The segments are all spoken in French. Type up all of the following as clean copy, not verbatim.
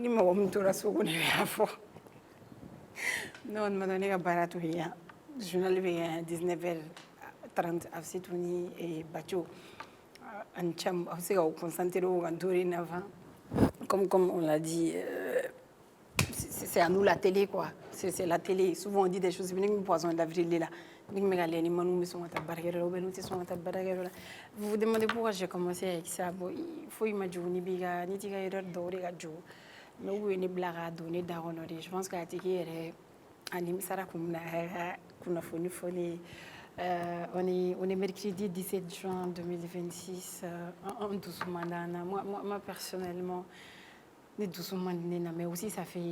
ni mɔgɔ min tora so ko ne bɛ y'a fɔ ne kɔni ma dɔn ne ka baara tun ye yan journal bɛ yan 19h30 a bɛ se tun ni baco ani cam a bɛ se ka concentrer o kan dorénavant comme on l'a dit c'est à nous la télé quoi c'est la télé souvent on dit des choses mais ne poisson d'avril là ni me ka leni manu me son ta barakɛyɔrɔ la ou bien n'u tɛ sɔn ka taa barakɛyɔrɔ la vous vous demandez pourquoi j'ai commencé avec ça bon foyi ma jugu ni b'i ka ni t'i ka erreur dɔn o de ka jugu mais u ye ne bila ka don ne da kɔnɔ de je pense que a tigi yɛrɛ a nimisara kun bɛna a ka kunnafoni fɔ ne ye on est mercredi 17 juin 2026 en dusu man d'an na moi personnellement ne dusu man di ne na mais aussi ça fait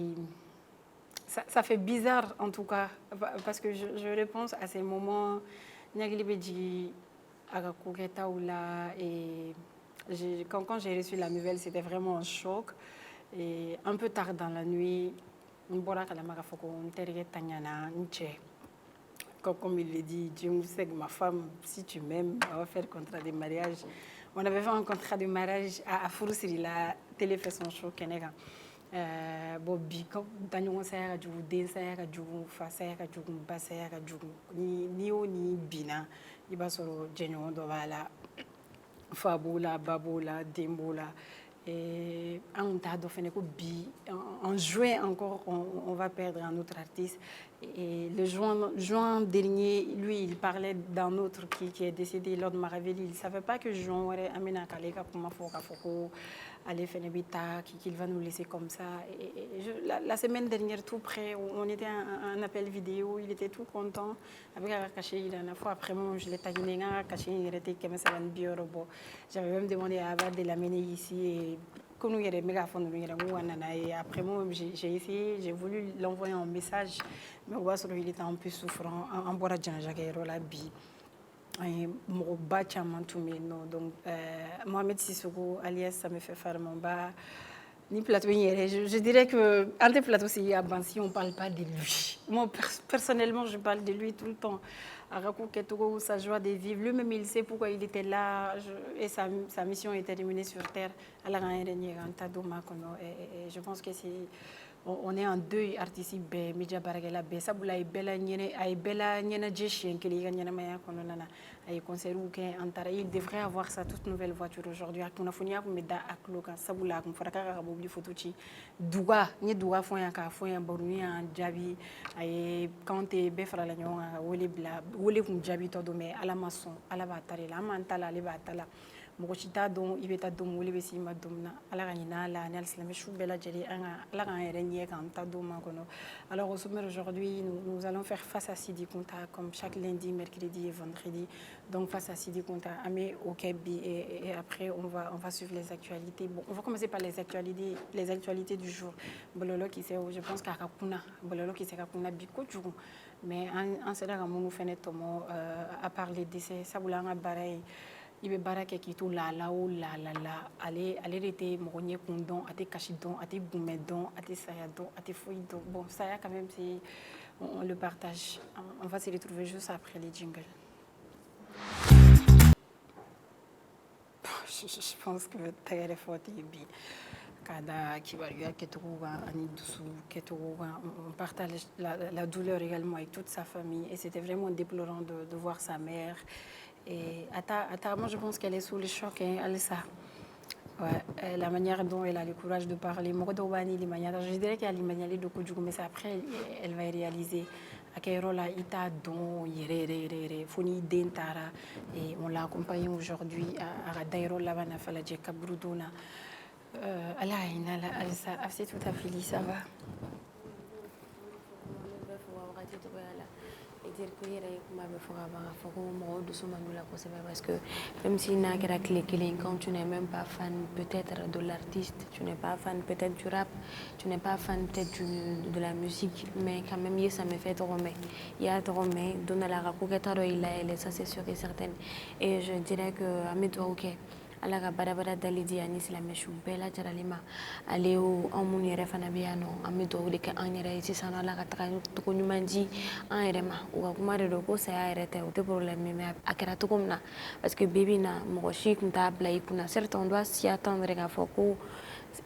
bizarre en tout cas parce que je repense à ces moments ɲagili bɛ jigin a ka kokɛtaw la et quand j'ai reçu la nouvelle c'était vraiment un choc et un peu tard dans la nuit n bɔra kalama k'a fɔ ko n terikɛ taɲana n cɛ comme il le dit Dieu nous sait que ma femme si tu m'aimes on va faire contrat de mariage on avait fait un contrat de mariage à furusiri la télé fait son show kɛnɛ kan bon bi daɲɔgɔn saya ka jugu den saya ka jugu fa saya ka jugu ba saya ka jugu ni y'o ni binna i b'a sɔrɔ jɛɲɔgɔn dɔ b'a la fa b'o la ba b'o la den b'o la an t'a dɔn fɛnɛ ko bi en juin encore on va perdre un autre artiste et le juin dernier lui il parlait d'un autre qui est décédé lors de Maraveli il savait pas que juin wɛrɛ an bɛna k'ale ka kuma fɔ k'a fɔ ko ale fɛnɛ bɛ taa qu'il va nous laisser comme ça et la semaine dernière tout près on était un appel vidéo il était tout content a bɛ ka cachet jira n na fo après moi je l'ai taquiné n ka cachet in yɛrɛ tɛ 350 bɔ j'avais même demandé à Aba de l'amener ici et ko n'u yɛrɛ bɛ k'a fɔ ninnu yɛrɛ ko ka nana ye après moi j'ai essayé j'ai voulu l'envoyer un message mais o b'a sɔrɔ il était un peu souffrant an bɔra janajakɛyɔrɔ la bi an ye mɔgɔba caman tun bɛ yen nɔ donc Mohamed Sissoko alias ça me fait farman ba ni plateau in yɛrɛ je dirais que an tɛ plateau sigi a ban si on parle pas de lui moi personnellement je parle de lui tout le temps a ka ko kɛcogo sa joie de vivre lui-même il sait pourquoi il était là et sa mission est terminée sur terre ala k'an yɛrɛ ɲɛ k'an ta don ma kɔnɔ et je pense que c'est on est en deuil artiste bɛɛ média baarakɛla bɛɛ sabula a ye bɛɛ la ɲɛnajɛ siɲɛ kelen i ka ɲɛnamaya kɔnɔna na a ye concertw kɛ an taara il devrait avoir sa toute nouvelle voiture aujourd'hui a kunnafoniya tun bɛ da a tulo kan sabula a tun fɔra k'a ka mobili photo ci duga n ye duga fɔ yan k'a fɔ yan baroni y'an jaabi a ye k'anw tɛ bɛɛ farala ɲɔgɔn kan ka wele bila wele tun jaabitɔ don mais ala ma sɔn ala b'a ta de la an m'an ta la ale b'a ta la mɔgɔ si t'a dɔn i bɛ taa don wele bɛ s'i ma don min na ala ka ɲin'a la ani alisilamɛ su bɛɛ lajɛlen ala k'an yɛrɛ ɲɛ k'an ta don ma kɔnɔ alors au sommaire aujourd'hui nous allons faire face à Sidi Kounta comme chaque lundi mercredi et vendredi donc face à Sidi Kounta an bɛ o kɛ bi et après on va suivre les actualités bon on va commencer par les actualités du jour bɔlɔlɔ kisɛ je pense k'a ka kunna bɔlɔlɔ kisɛ ka kunna bi kojugu mais an sera ka minnu fɛnɛ tɔmɔ à part les décès sabula an ka baara ye i bɛ baara kɛ k'i to laala o laala la ale de tɛ mɔgɔ ɲɛ kun dɔn a tɛ kasi dɔn a tɛ gunbɛn dɔn a tɛ saya dɔn a tɛ foyi dɔn bon saya quand même c'est on le partage on va se retrouver juste après les jingles je pense que tɛgɛrɛ fɔ tɛ bi k'a da kibaruya kɛcogo kan ani dusu kɛcogo kan on partage la douleur également avec toute sa famille et c'était vraiment déplorant de voir sa mère et moi je pense qu'elle est sous le choc hein, Alissa. Ouais, la manière dont elle a le courage de parler je dirais qu'elle a de kojugu mais après elle va réaliser à kɛyɔrɔ la i t'a dɔn yɛrɛ fo ni den taara et on l'a accompagné aujourd'hui à ka dayɔrɔ laban na falajɛ kaburudon na ala y'a hinɛ la Alissa a bɛ se tout à fait ça va dire que yɛrɛ ye kuma bɛ fɔ ka ban k'a fɔ ko mɔgɔw dusu man d'u la kosɛbɛ parce que même si n'a kɛra tile kelen quand tu n'es même pas fan peut-être de l'artiste tu n'es pas fan peut-être du rap tu n'es pas fan peut-être de la musique mais quand même ça me fait tɔgɔ mɛn i y'a tɔgɔ mɛn don dɔ la a ka ko kɛta dɔ y'i layɛlɛ ça c'est sûr et certain et je dirais que an bɛ dugawu kɛ ala ka barabara dali di ani silamɛsu bɛɛ lajɛlen ma ale y'o anw minnu yɛrɛ fana bɛ yan nɔ an bɛ dugawu de kɛ an yɛrɛ ye sisan ala ka taga cogo ɲuman di an yɛrɛ ma u ka kuma de don ko saya yɛrɛ tɛ o tɛ problème mais a kɛra cogo min na parce que bi bi in na mɔgɔ si tun t'a bila i kunna certes on doit s'y attendre k'a fɔ ko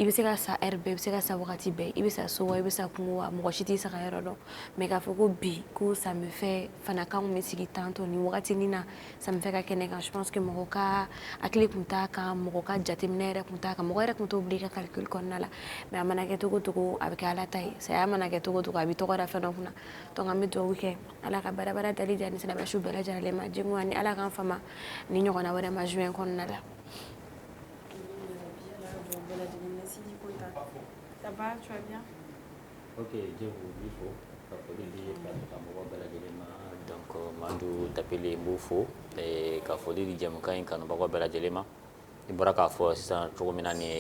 i bɛ se ka sa heure bɛɛ i bɛ se ka sa wagati bɛɛ i bɛ sa so wa i bɛ sa kungo wa mɔgɔ si t'i sa ka yɔrɔ dɔn mais k'a fɔ ko bi ko ça me fait fana k'anw bɛ sigi tantôt nin wagatinin na ça me fait ka kɛnɛ kan je pense que mɔgɔ ka hakili tun t'a kan mɔgɔ ka jateminɛ yɛrɛ tun t'a kan mɔgɔ yɛrɛ tun t'o bila i ka calcul kɔnɔna la mais a mana kɛ cogo o cogo a bɛ kɛ ala ta ye saya mana kɛ cogo o cogo a bɛ tɔgɔ da fɛn dɔ kunna donc an bɛ dugawu kɛ ala ka barabara dali di ani silamɛsu bɛɛ lajɛlen ma jɛmu ani ala k'an fama ni ɲɔgɔnna wɛrɛ ma juin kɔnɔna la. Ça va, tu vas bien? Ok, je vous faut ka foli di karamɔgɔ bɛɛ lajɛlen ma donc Madu Tapeli n b'u fo ka foli di jɛmukan in kanubagaw bɛɛ lajɛlen ma i bɔra k'a fɔ sisan cogo min na ni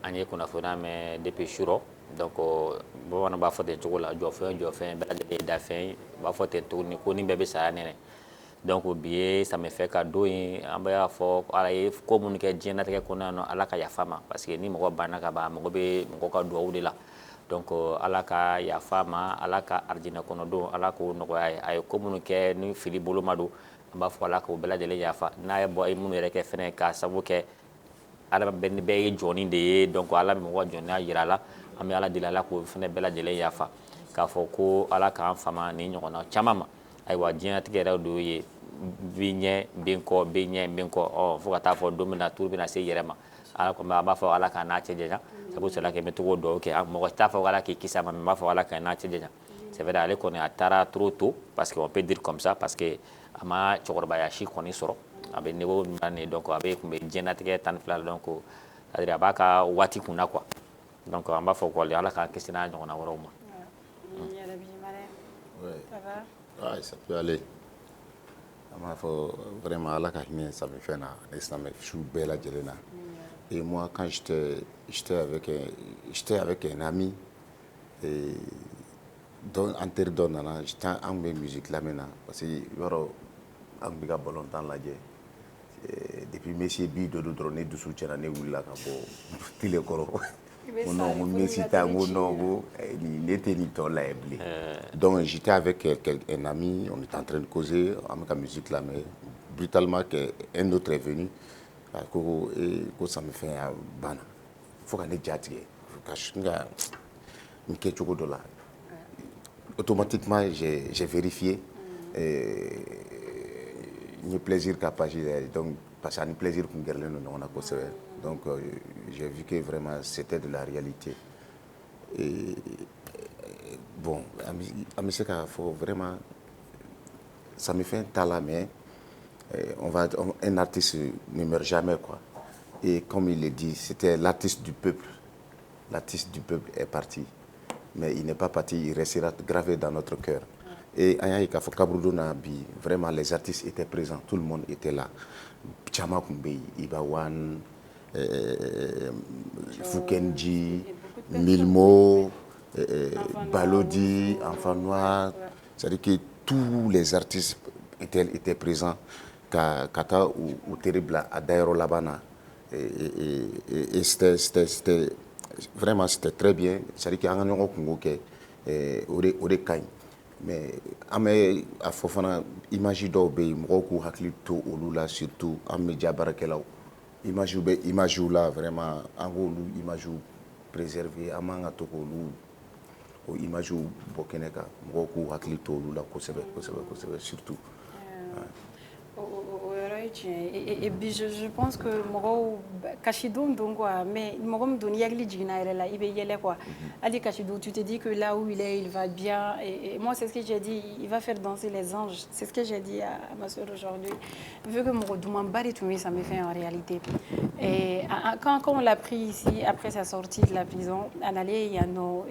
an ye kunnafoniya mɛn depuis surɔ donc bamananw b'a fɔ ten cogo la jɔfɛn bɛɛ lajɛlen ye dafɛn ye u b'a fɔ ten tuguni ko ni bɛɛ bɛ saya nɛnɛ donc bi ye samifɛ ka don ye an bɛ fɔ ala ye ko minnu kɛ diɲɛlatigɛ kɔnɔ yan ala ka yafa ma parce que ni mɔgɔ banna ka ban mɔgɔ bɛ mɔgɔ ka dugawu de la donc ala ka yafa ma ala ka arijinɛ kɔnɔdon ala k'o nɔgɔya ye a ye ko minnu kɛ ni fili bolo ma don an b'a fɔ ala k'o bɛɛ lajɛlen yafa n'a ye bɔ minnu yɛrɛ kɛ fɛnɛ ka sababu kɛ ala bɛɛ ye jɔni de ye donc ala bɛ mɔgɔ jɔnya jira la an bɛ ala deli ala k'o fɛnɛ bɛɛ lajɛlen yafa k'a fɔ ko ala k'an fama ni ɲɔgɔnna caman ma ayiwa diɲɛlatigɛ yɛrɛ de ye bi ɲɛ bin kɔ bin ɲɛ bin kɔ fo ka taa fɔ don min na tuuru bɛna se yɛrɛ ma ala kɔni an b'a fɔ ala k'a n'a cɛ janya sabu sɔrɔla kɛ n bɛ togo dɔw kɛ mɔgɔ t'a fɔ ala k'i kisi a ma mais n b'a fɔ ala k'a n'a cɛ janya c'est vrai ale kɔni a taara trop tôt parce que on peut dire comme ça parce que a ma cɛkɔrɔbaya si kɔni sɔrɔ a bɛ niveau min na nin donc a bɛ kun bɛ diɲɛlatigɛ tan ni fila la donc c'est-à-dire a b'a ka waati kunna quoi donc an b'a fɔ ko ala k'an kisi n'a ɲɔgɔnna wɛrɛw ma. Ouais, ça peut aller. Il faut vraiment Allah ka hinɛ samifɛn na ani silamɛsu bɛɛ lajɛlen na. Et moi, quand j'étais avec un ami, et en terre dɔ nana, an bɛ musique lamɛn na parce que yɔrɔ an bɛ ka balontan lajɛ. Depuis Messi bi dɔ dɔrɔn ne dusu cɛnna ne wulila ka bɔ tile kɔrɔ. Non, Messi t'a non, il était ni tɔ la bilen. Donc j'étais avec un ami, on était en train de causer, on a musique là, mais brutalement qu'un autre est venu, que ça me fait un ban. Il faut qu'on ait déjà tiré. Automatiquement, j'ai vérifié. Ni plaisir capacité, donc parce que un plaisir qu'on gagne on a conservé. Donc j'ai vu que vraiment c'était de la réalité. Et bon, à faut vraiment, ça me fait un talent, mais un artiste ne meurt jamais quoi. Et comme il le dit, c'était l'artiste du peuple. L'artiste du peuple est parti, mais il n'est pas parti, il restera gravé dans notre cœur. Et à Kabroudouna, vraiment les artistes étaient présents, tout le monde était là. Chama Kumbe, Ibawan, Fukenji, Milmo, Balodi, Enfant Noir. C'est-à-dire que tous les artistes étaient présents. Kata ou terrible à Dairo Labana. Et c'était vraiment c'était très bien. C'est-à-dire qu'il y a un Congo qui est au mais amé a fofana image dɔw bɛ yen mɔgɔw k'u hakili to olu la surtout an média baarakɛlaw image bɛ image la vraiment an k'olu image préserver an man ka to k'olu o image bɔ kɛnɛ kan mɔgɔw k'u hakili to olu la kosɛbɛ surtout. Et puis je pense que mɔgɔw Kachidou donc quoi mais mɔgɔ min don yagli jigina yɛrɛ la i bɛ yɛlɛ quoi hali Kachidou tu te dis que là où il est il va bien et moi c'est ce que j'ai dit il va faire danser les anges c'est ce que j'ai dit à ma soeur aujourd'hui vu que mɔgɔ dumanba de tun bɛ ça me fait en réalité Et quand on l'a pris ici, après sa sortie de la prison, on allait, il y a nos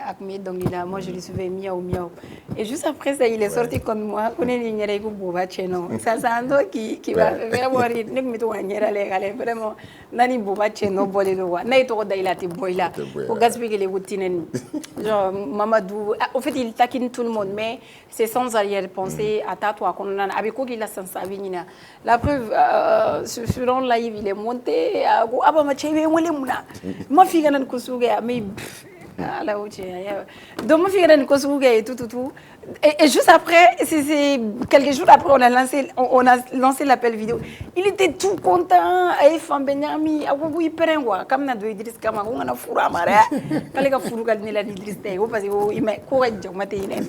acmé, donc moi je lui suivais miaou miaou. Et juste après ça, il est sorti contre moi. On est ligné avec Bouba Tcheno. Ça c'est un dos qui va vraiment rire. Nous mettons un yéra les vraiment. Nani Bouba Tcheno bolé le roi. N'a été il a été boila. Pour gaspiller les routines. Genre Mamadou. En fait, il taquine tout le monde, mais c'est sans arrière-pensée. À toi, qu'on a avec quoi il a sans savinina. La preuve, sur un live, il est monté. Ah bah ma chérie, on est mouna. Ma fille n'a pas sougué, mais ala uche donc ma fille n'a pas sougué tout. Et juste après, c'est quelques jours après, on a lancé l'appel vidéo. Il était tout content. Et femme Benjamin, ah oui, il perd quoi. Comme n'a de Idriss Kama, on a fourré à marrer. Quand les gars fourré quand il a Idriss Tay, on passe au il met courage de mater il.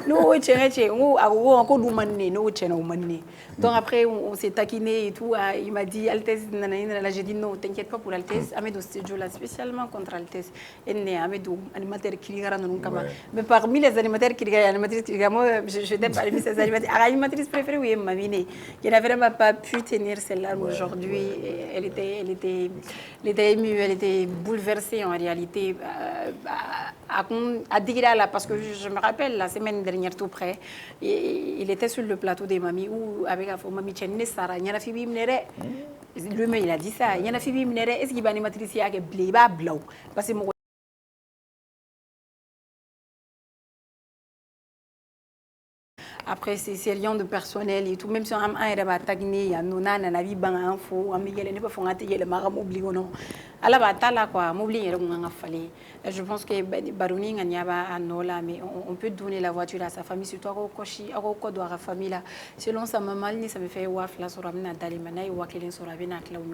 Nous chérie, on a encore du mané, nous chérie mané. Donc après, on s'est taquiné et tout. Il m'a dit Altesse, nanana, j'ai dit non, t'inquiète pas pour Altesse. Amédo studio là spécialement contre Altesse. Et né Amédo animateur qui regarde nous comme. Mais parmi les animateurs qui regardent, moi, je t'ai parmi ces animatrices. La animatrice préférée, oui, Mamine, qui n'a vraiment pas pu tenir celle-là aujourd'hui. Elle était émue, elle était bouleversée en réalité. À dire là, parce que je me rappelle la semaine dernière tout près, il était sur le plateau des mamies où avec la mamie Tchène Sarah, il y a fille lui-même il a dit ça, il y a fille est-ce qu'il va animatrice qui a blanc parce que après, c'est rien de personnel et tout. Même si on a un tagné, il y a un avis ban info, on ne pas faire le mara m'oublie ou non. Alors, là, quoi, m'oublie, je pense que Barouni, mais on peut donner la voiture à sa famille, surtout à sa famille. Selon sa maman, ça me fait waf la soramina d'alimana et wakelen soravina à Claude.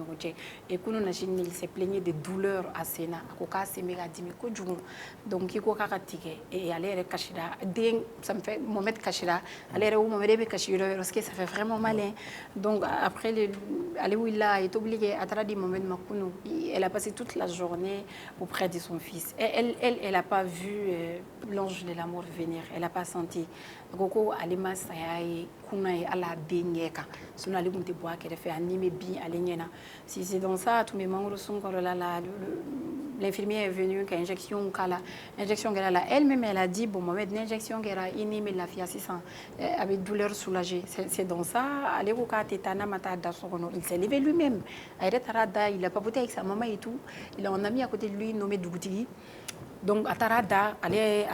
Et qu'on a il s'est plaigné de douleurs à Sénat, à Koka, c'est méga dimi, donc il faut et aller Kachira. Ça me fait Mohamed Kachira. Aller où Mohamed Kachira, parce que ça fait vraiment mal. Donc après, aller où il est obligé à traduire Mohamed Makounou. Elle a passé toute la journée auprès de son fils. Elle n'a pas vu l'ange de la mort venir. Elle n'a pas senti. Goko alima sayai kuna ala dengeka. Sinon ali kunte bois qu'elle fait animer bien alignena. Si c'est dans ça, tous mes membres sont là. L'infirmière est venue, qui a injection kala, injection qu'elle a elle-même elle a dit bon Mohamed l'injection qu'elle a inimé la fille assistant avec douleur soulagée. C'est dans ça. Allez au cas tétana mata dasono. Il s'est levé lui-même. Il a papoté avec sa maman et tout. Il a un ami à côté de lui nommé Dougouti. Donc, à Tarada, il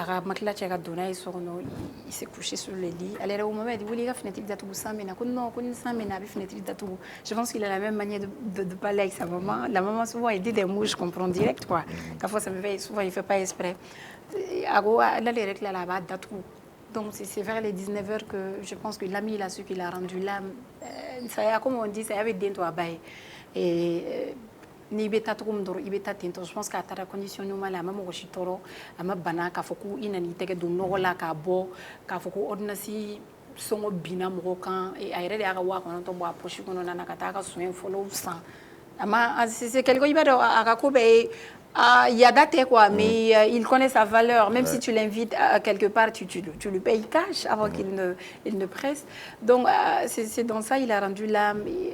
s'est couché sur le lit. Je pense qu'il a la même manière de parler avec sa maman. La maman, souvent, elle dit des mots, je comprends direct. Quoi. Parfois, ça me fait, souvent, il ne fait pas exprès. Donc, c'est vers les 19h que je pense que l'ami, il a su qu'il a rendu l'âme. Comme on dit, c'est avec des toits. Et ni beta tugum doro ibeta tinto je pense qu'à ta condition normale ama mo shitoro ama bana ka foku ina ni tege dum no la ka bo ka foku ordinasi songo bina mo kan e ayre de aga wa kono to bo approche kono na ka ta ka soin follow sans ama c'est quelque chose ibado aga ko be il y a daté quoi, mais il connaît sa valeur. Même si tu l'invites quelque part, tu lui payes cash avant qu'il ne presse. Donc, c'est dans ça il a rendu l'âme. Ils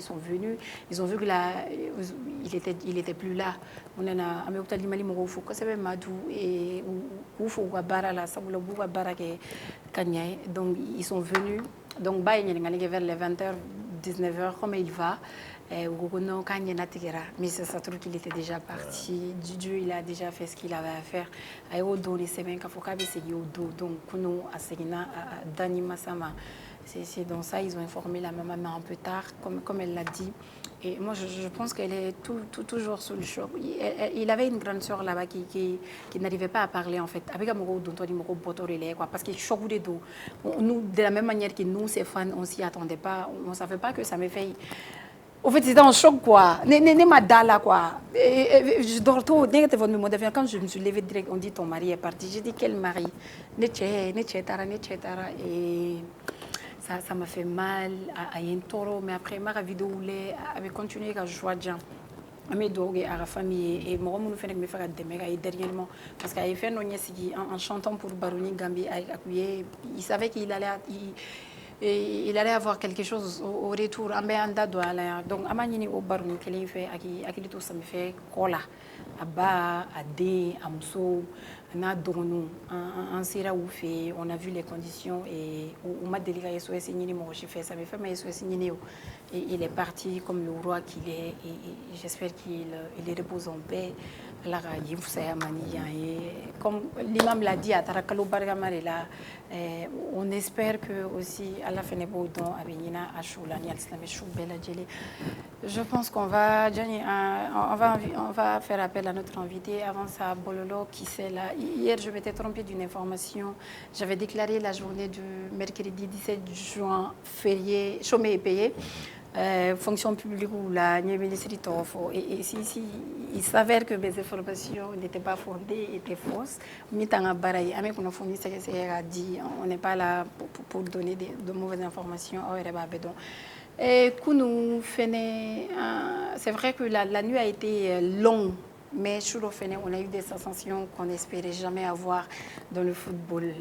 sont venus, ils ont vu qu'il était plus là. On a donc, ils sont venus. Donc, vers les 20h, 19h, comment il va? Mais ça se trouve qu'il était déjà parti. Dieu, il a déjà fait ce qu'il avait à faire. C'est dans ça ils ont informé la maman un peu tard, comme elle l'a dit. Et moi, je pense qu'elle est toujours sous le choc. Il avait une grande sœur là-bas qui n'arrivait pas à parler, en fait. Avec parce qu'il choque des dos. Nous, de la même manière que nous, ces fans, on ne s'y attendait pas. On ne savait pas que ça me fait... En fait, c'était un choc, quoi. Quoi. Je dors tôt. Quand je me suis levée direct, on dit ton mari est parti. J'ai dit quel mari? Et ça m'a fait mal à un taureau. Mais après, ma vidéo avait continué à jouer de gens. Mes dogs à la famille et moi mon frère me fait des dernièrement parce qu'il a fait en chantant pour Barouni Gambi il savait qu'il allait et il allait avoir quelque chose au retour. Donc, Amanini au baron, qu'il fait, à qui tout ça me fait, Kola, Abba, Adé, Amso, Nadonu, en Sira Oufé, on a vu les conditions et on m'a délivré SOS Nini, mon chef, ça me fait ma SOS Nini. Et il est parti comme le roi qu'il est et j'espère qu'il repose en paix. Comme l'imam l'a dit à Tarakalo Bargamare, on espère que aussi à la fin de Boudon, je pense qu'on va, Johnny, on va faire appel à notre invité. Avant ça, Bololo, qui c'est là. Hier, je m'étais trompée d'une information. J'avais déclaré la journée du mercredi 17 juin férié, chômé et payé. Fonction publique ou la ministre et si il s'avère que mes informations n'étaient pas fondées, étaient fausses, on n'est pas là pour donner de mauvaises informations. Et c'est vrai que la nuit a été longue, mais on a eu des sensations qu'on n'espérait jamais avoir dans le football.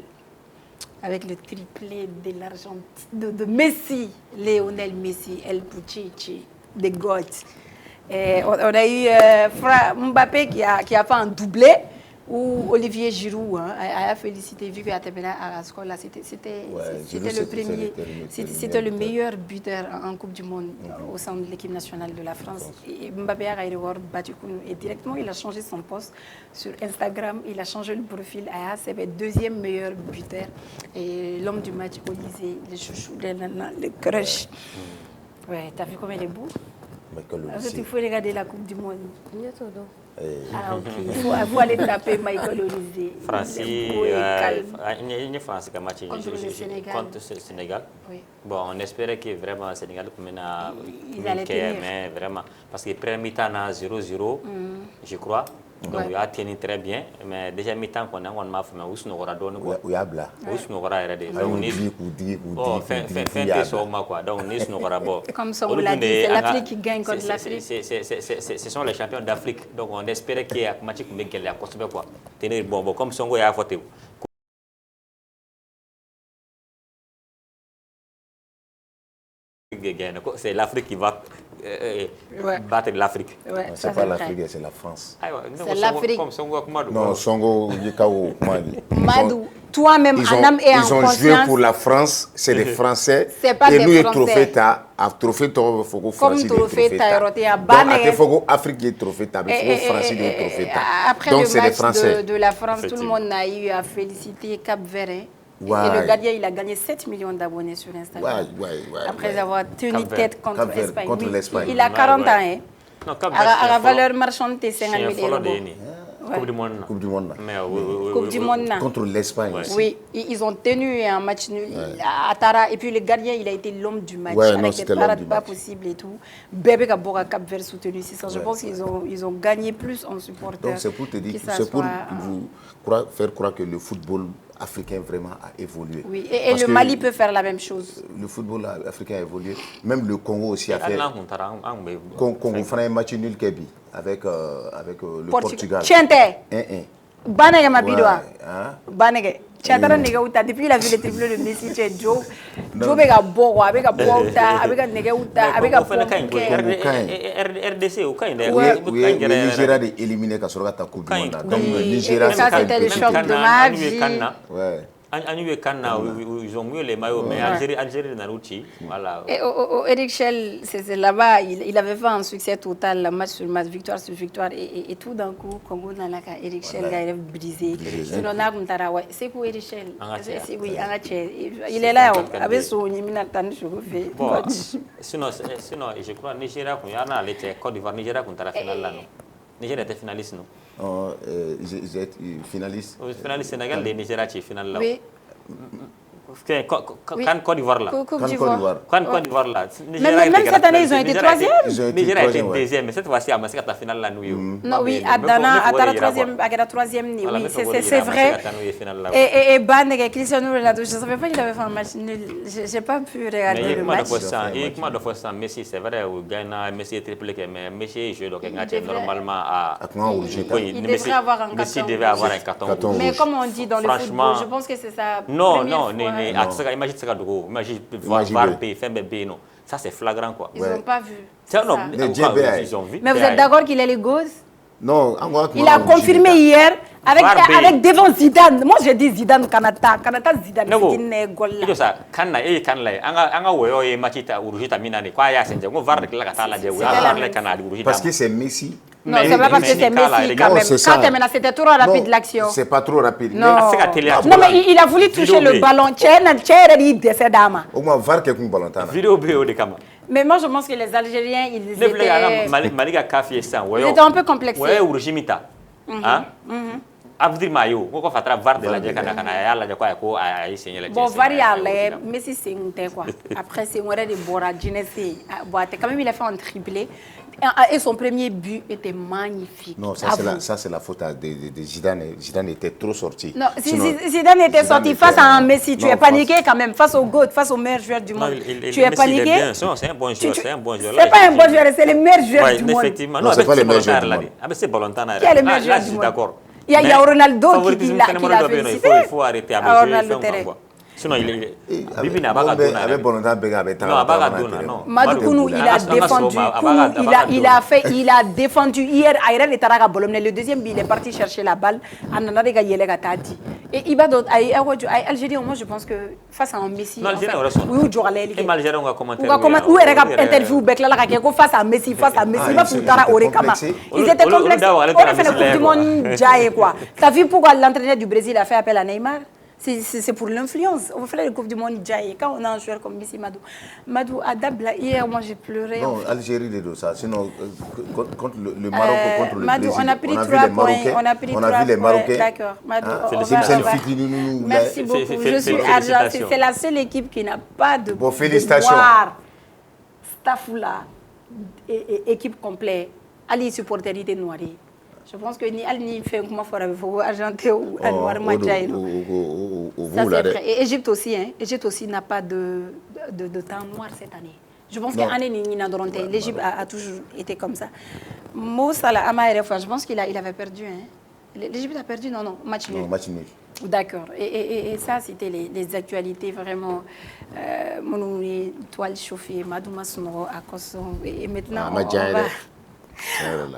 Avec le triplé de l'Argentine, de Messi, Lionel Messi, El Pucci, des Goth. On a eu Mbappé qui a fait un doublé, ou Olivier Giroud a félicité, vu qu'à Scola, c'était le premier, c'était le meilleur buteur en Coupe du Monde au sein de l'équipe nationale de la France. Et Mbappé a battu et directement il a changé son poste sur Instagram, il a changé le profil. C'est le deuxième meilleur buteur et l'homme du match Olysée, le chouchou, le crush. Ouais, t'as vu comme il est beau? Il faut regarder la Coupe du Monde. Ah, ok. Il faut aller taper Michael Olysée. France, il est France qui match contre le Sénégal. Oui. Bon, on espérait que vraiment le Sénégal allait tenir. Mais vraiment, parce que premier mi-temps à 0-0, je crois. Donc, il a tenu très bien, mais déjà mi-temps qu'on a, on m'a fait, mais où est-ce qu'on aura donné quoi? Oui, abla. Où est-ce qu'on aura aidé? Donc, comme ça, on l'a dit, c'est l'Afrique qui gagne contre l'Afrique. Ce sont les champions d'Afrique, donc on espérait qu'il y ait un match qui gagne la Côte d'Ivoire. Tenir bon, comme Songo a voté. C'est l'Afrique qui va battre l'Afrique. Ouais, c'est pas l'Afrique, c'est la France. C'est l'Afrique. Non, Songo, Yikaou, Madou, toi-même, en âme et en conscience. Ils ont joué pour la France, c'est des Français. C'est pas des Français. Et nous, trophée Fogo France, trophée Fogo Afrique est trophée, Fogo France est trophée. Après le match de la France, tout le monde a eu à féliciter Cap-Vert. Ouais. Et le gardien, il a gagné 7 millions d'abonnés sur Instagram. Après avoir tenu tête contre l'Espagne. Il a 40 ans. À la valeur marchande, c'est 50 000 euros. Coupe du Monde. Coupe du Monde. Contre l'Espagne. Oui, ils ont tenu un match nul à Tara. Et puis le gardien, il a été l'homme du match. Avec des parades pas possibles et tout. Bébé Kabora Cap-Vert soutenu 600. Je pense qu'ils ont gagné plus en supporters. Donc c'est pour te dire, c'est pour vous faire croire que le football africain vraiment a évolué. Oui, et le Mali peut faire la même chose. Le football africain a évolué. Même le Congo aussi a fait. Congo fera un match nul Kébi avec le Portugal. Tiente. Banege Mabidwa. Banege. Depuis la ville de triplé de Messi, tu es Joe. Joe bega boa, bega boa, bega nege uta, bega RDC ou quand oui, le Nigeria est éliminé quand sur la Coupe du Monde. Donc Nigeria ça c'était le choc de ma vie. Ils ont mieux les maillots, mais Algérie n'a outil. Voilà. Et Eric Schell, c'est là-bas, il avait fait un succès total, match sur match, victoire sur victoire, et tout d'un coup, Congo Nanaka, Eric Schell a brisé. C'est quoi Eric Schell? Oui, il est là, avec son Niminatan chauffé. Sinon, je crois Nigeria, il y en a les Côte d'Ivoire, Nigeria contre la finale là, non? Nigeria était finaliste, non? Ils étaient finalistes. Finaliste Sénégal, les Nigeria qui finale là. Oui. Côte d'Ivoire là. Côte d'Ivoire là. Même cette année, ils ont été troisième. Nigeria était deuxième, mais cette fois-ci, à la finale là, nous. Non, oui, à la troisième, oui, c'est vrai. Et Banega, Cristiano Ronaldo, je ne savais pas qu'il avait fait un match nul. Je n'ai pas pu regarder le match. Uniquement de fois, Messi, c'est vrai, Ghana, Messi est triplé, mais Messi joue donc normalement à. Il devrait avoir un carton. Messi devait avoir un carton. Mais comme on dit dans le football, je pense que c'est ça. Non, mais imagine ce imagine VAR B, FMB, non. Ça, c'est flagrant, quoi. Ils n'ont pas vu. Non, ils ont vu. Mais vous êtes d'accord qu'il est les gosses? Non, il a confirmé hier avec devant Zidane. Moi, j'ai dit Zidane, Kanata, Zidane. C'est ça. Kanna, anga woyo e machita urujita minani. Quoi, ya senje. On VAR de la katala de parce que c'est Messi. Non, c'est pas parce que c'est Messi quand même. Quand c'était trop rapide l'action. C'est pas trop rapide. Non, mais il a voulu toucher le ballon. Il décède d'Ama. Au moins, VAR qui est un ballon. Vidéo BO de Kama. Mais moi, je pense que les Algériens, ils étaient un peu complexés. Ouais, urujimita. Abdir Mayo, pourquoi fatra VAR de la Djekana Kana, la Djekwa ko a essayé la Bon, variable, Messi c'est quoi. Après, c'est un de Bora, Ginesi. Quand même, il a fait un triplé. Et son premier but était magnifique. Non, ça c'est la faute de Zidane. Zidane était trop sorti. Non, si Zidane était sorti face à un Messi, tu es paniqué quand même. Face au GOAT, face au meilleur joueur du monde. Tu es paniqué. C'est un bon joueur, c'est un bon joueur. C'est pas un bon joueur, c'est le meilleur joueur du monde. Effectivement, non, c'est pas le meilleur joueur du monde. C'est Bolantana. Qui est le meilleur joueur du monde? D'accord. Il y a Ronaldo qui l'a félicité. Il faut arrêter à Ronaldo. Sinon, il est. Bibi n'a pas gagné. Avec Bolanda, non. Madoukou, il a défendu. Il a défendu hier. Aïrel est à Bologna. Le deuxième, il est parti chercher la balle. Ananarega Yelega Tadi. Et il va d'autres. Algérie, moi, je pense que face à un Messi. Oui, ou Djoralé. Algérie, on va commenter. Où est la interview Bekla face à Messi, face à Messi. Va pour Tara Orekama. Ils étaient complexes. On a fait le Coupe du Monde Djaye, quoi. T'as vu pourquoi l'entraîneur du Brésil a fait appel à Neymar? C'est pour l'influence. On va faire le Coupe du Monde Djaye. Quand on a un joueur comme Messi Madou Adabla, hier, moi j'ai pleuré. Non, Algérie, les deux, ça. Sinon, contre le Maroc, contre le Madou, Brésil, on a pris 3 points. On a vu les Marocains. D'accord. Merci beaucoup. Je suis argentine. C'est la seule équipe qui n'a pas de pouvoir. Stafoula, équipe complète. Ali supporterité noire. Je pense que ni fait comment faire avec vous argenté ou noir madjaï. Ça c'est vrai. Et Égypte aussi, hein. Égypte aussi n'a pas de temps noir cette année. Je pense qu'année ni n'a Doronté. L'Égypte a toujours été comme ça. Mo Salah Amaere, je pense qu'il avait perdu, hein. L'Égypte a perdu, non, match nul. Non, match nul. D'accord. Et ça, c'était les actualités vraiment. Mon toile chauffée, Madouma Sonoro à Kosovo. Et maintenant,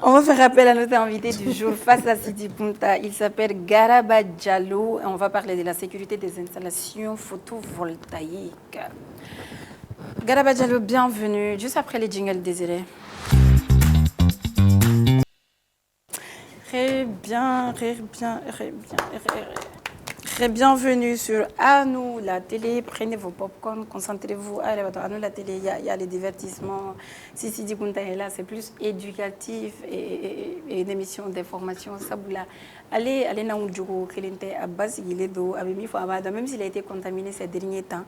on va faire appel à notre invité du jour face à Sidi Punta. Il s'appelle Garaba Diallo. On va parler de la sécurité des installations photovoltaïques. Garaba Diallo, bienvenue. Juste après les jingles désirés. Bienvenue sur À nous la télé. Prenez vos popcorn, concentrez-vous. À nous la télé, il y a les divertissements. Si Sidi Kounta est là, c'est plus éducatif et une émission d'information. Allez dans le jour à base il est d'eau avec mi même s'il a été contaminé ces derniers temps.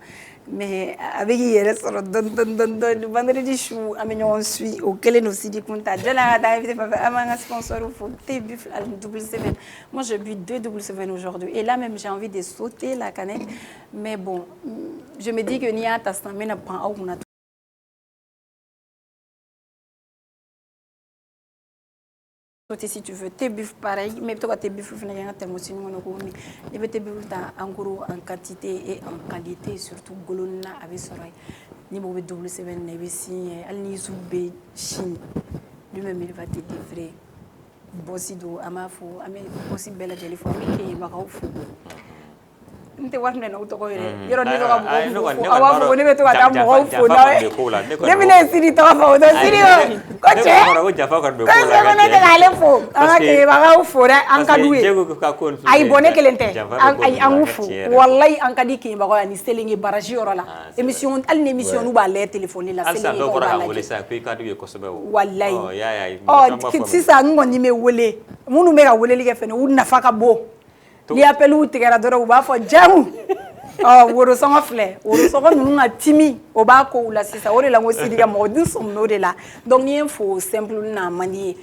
Mais avec hier sur le vendredi chou on suit au Kelen aussi Sidi Kounta. Déjà là invité par un sponsor au T-Buff à double 7. Moi je bu 2 double 7 aujourd'hui et là même j'ai envie de sauter la canette. Mais bon, je me dis que ni à tastan mais n'a pas on a si tu veux tes buffs pareil mais toi tes buffs en gros en quantité et en qualité surtout golonna avec soray ni bo double 7 ne signé al ni soube chine lui-même il va te livrer bosido amafo ame aussi belle téléphone et makaufo nte warne na utoko ire yoro ni to ka mo awa fo ne beto ka mo fo na ne bine siri to fa do siri ko che ko jafa ka be ko la ne ka le fo ama ke ba ga fo ra an ka duwe ay bone kelente ay an fo wallahi an ka di ki ba ko ni selingi baraji yoro la émission al ni émission nu ba le téléphone la selingi ko ba la wallahi oh si sa ngoni me wole munu me ga wole li ke fene u na fa ka bo li appelle ou tigara doro ou ba fo jamu woro songo flé woro songo nunga timi o ba ko la sisa o de la ngosi diga mo din som no de la donc ni info simple na mani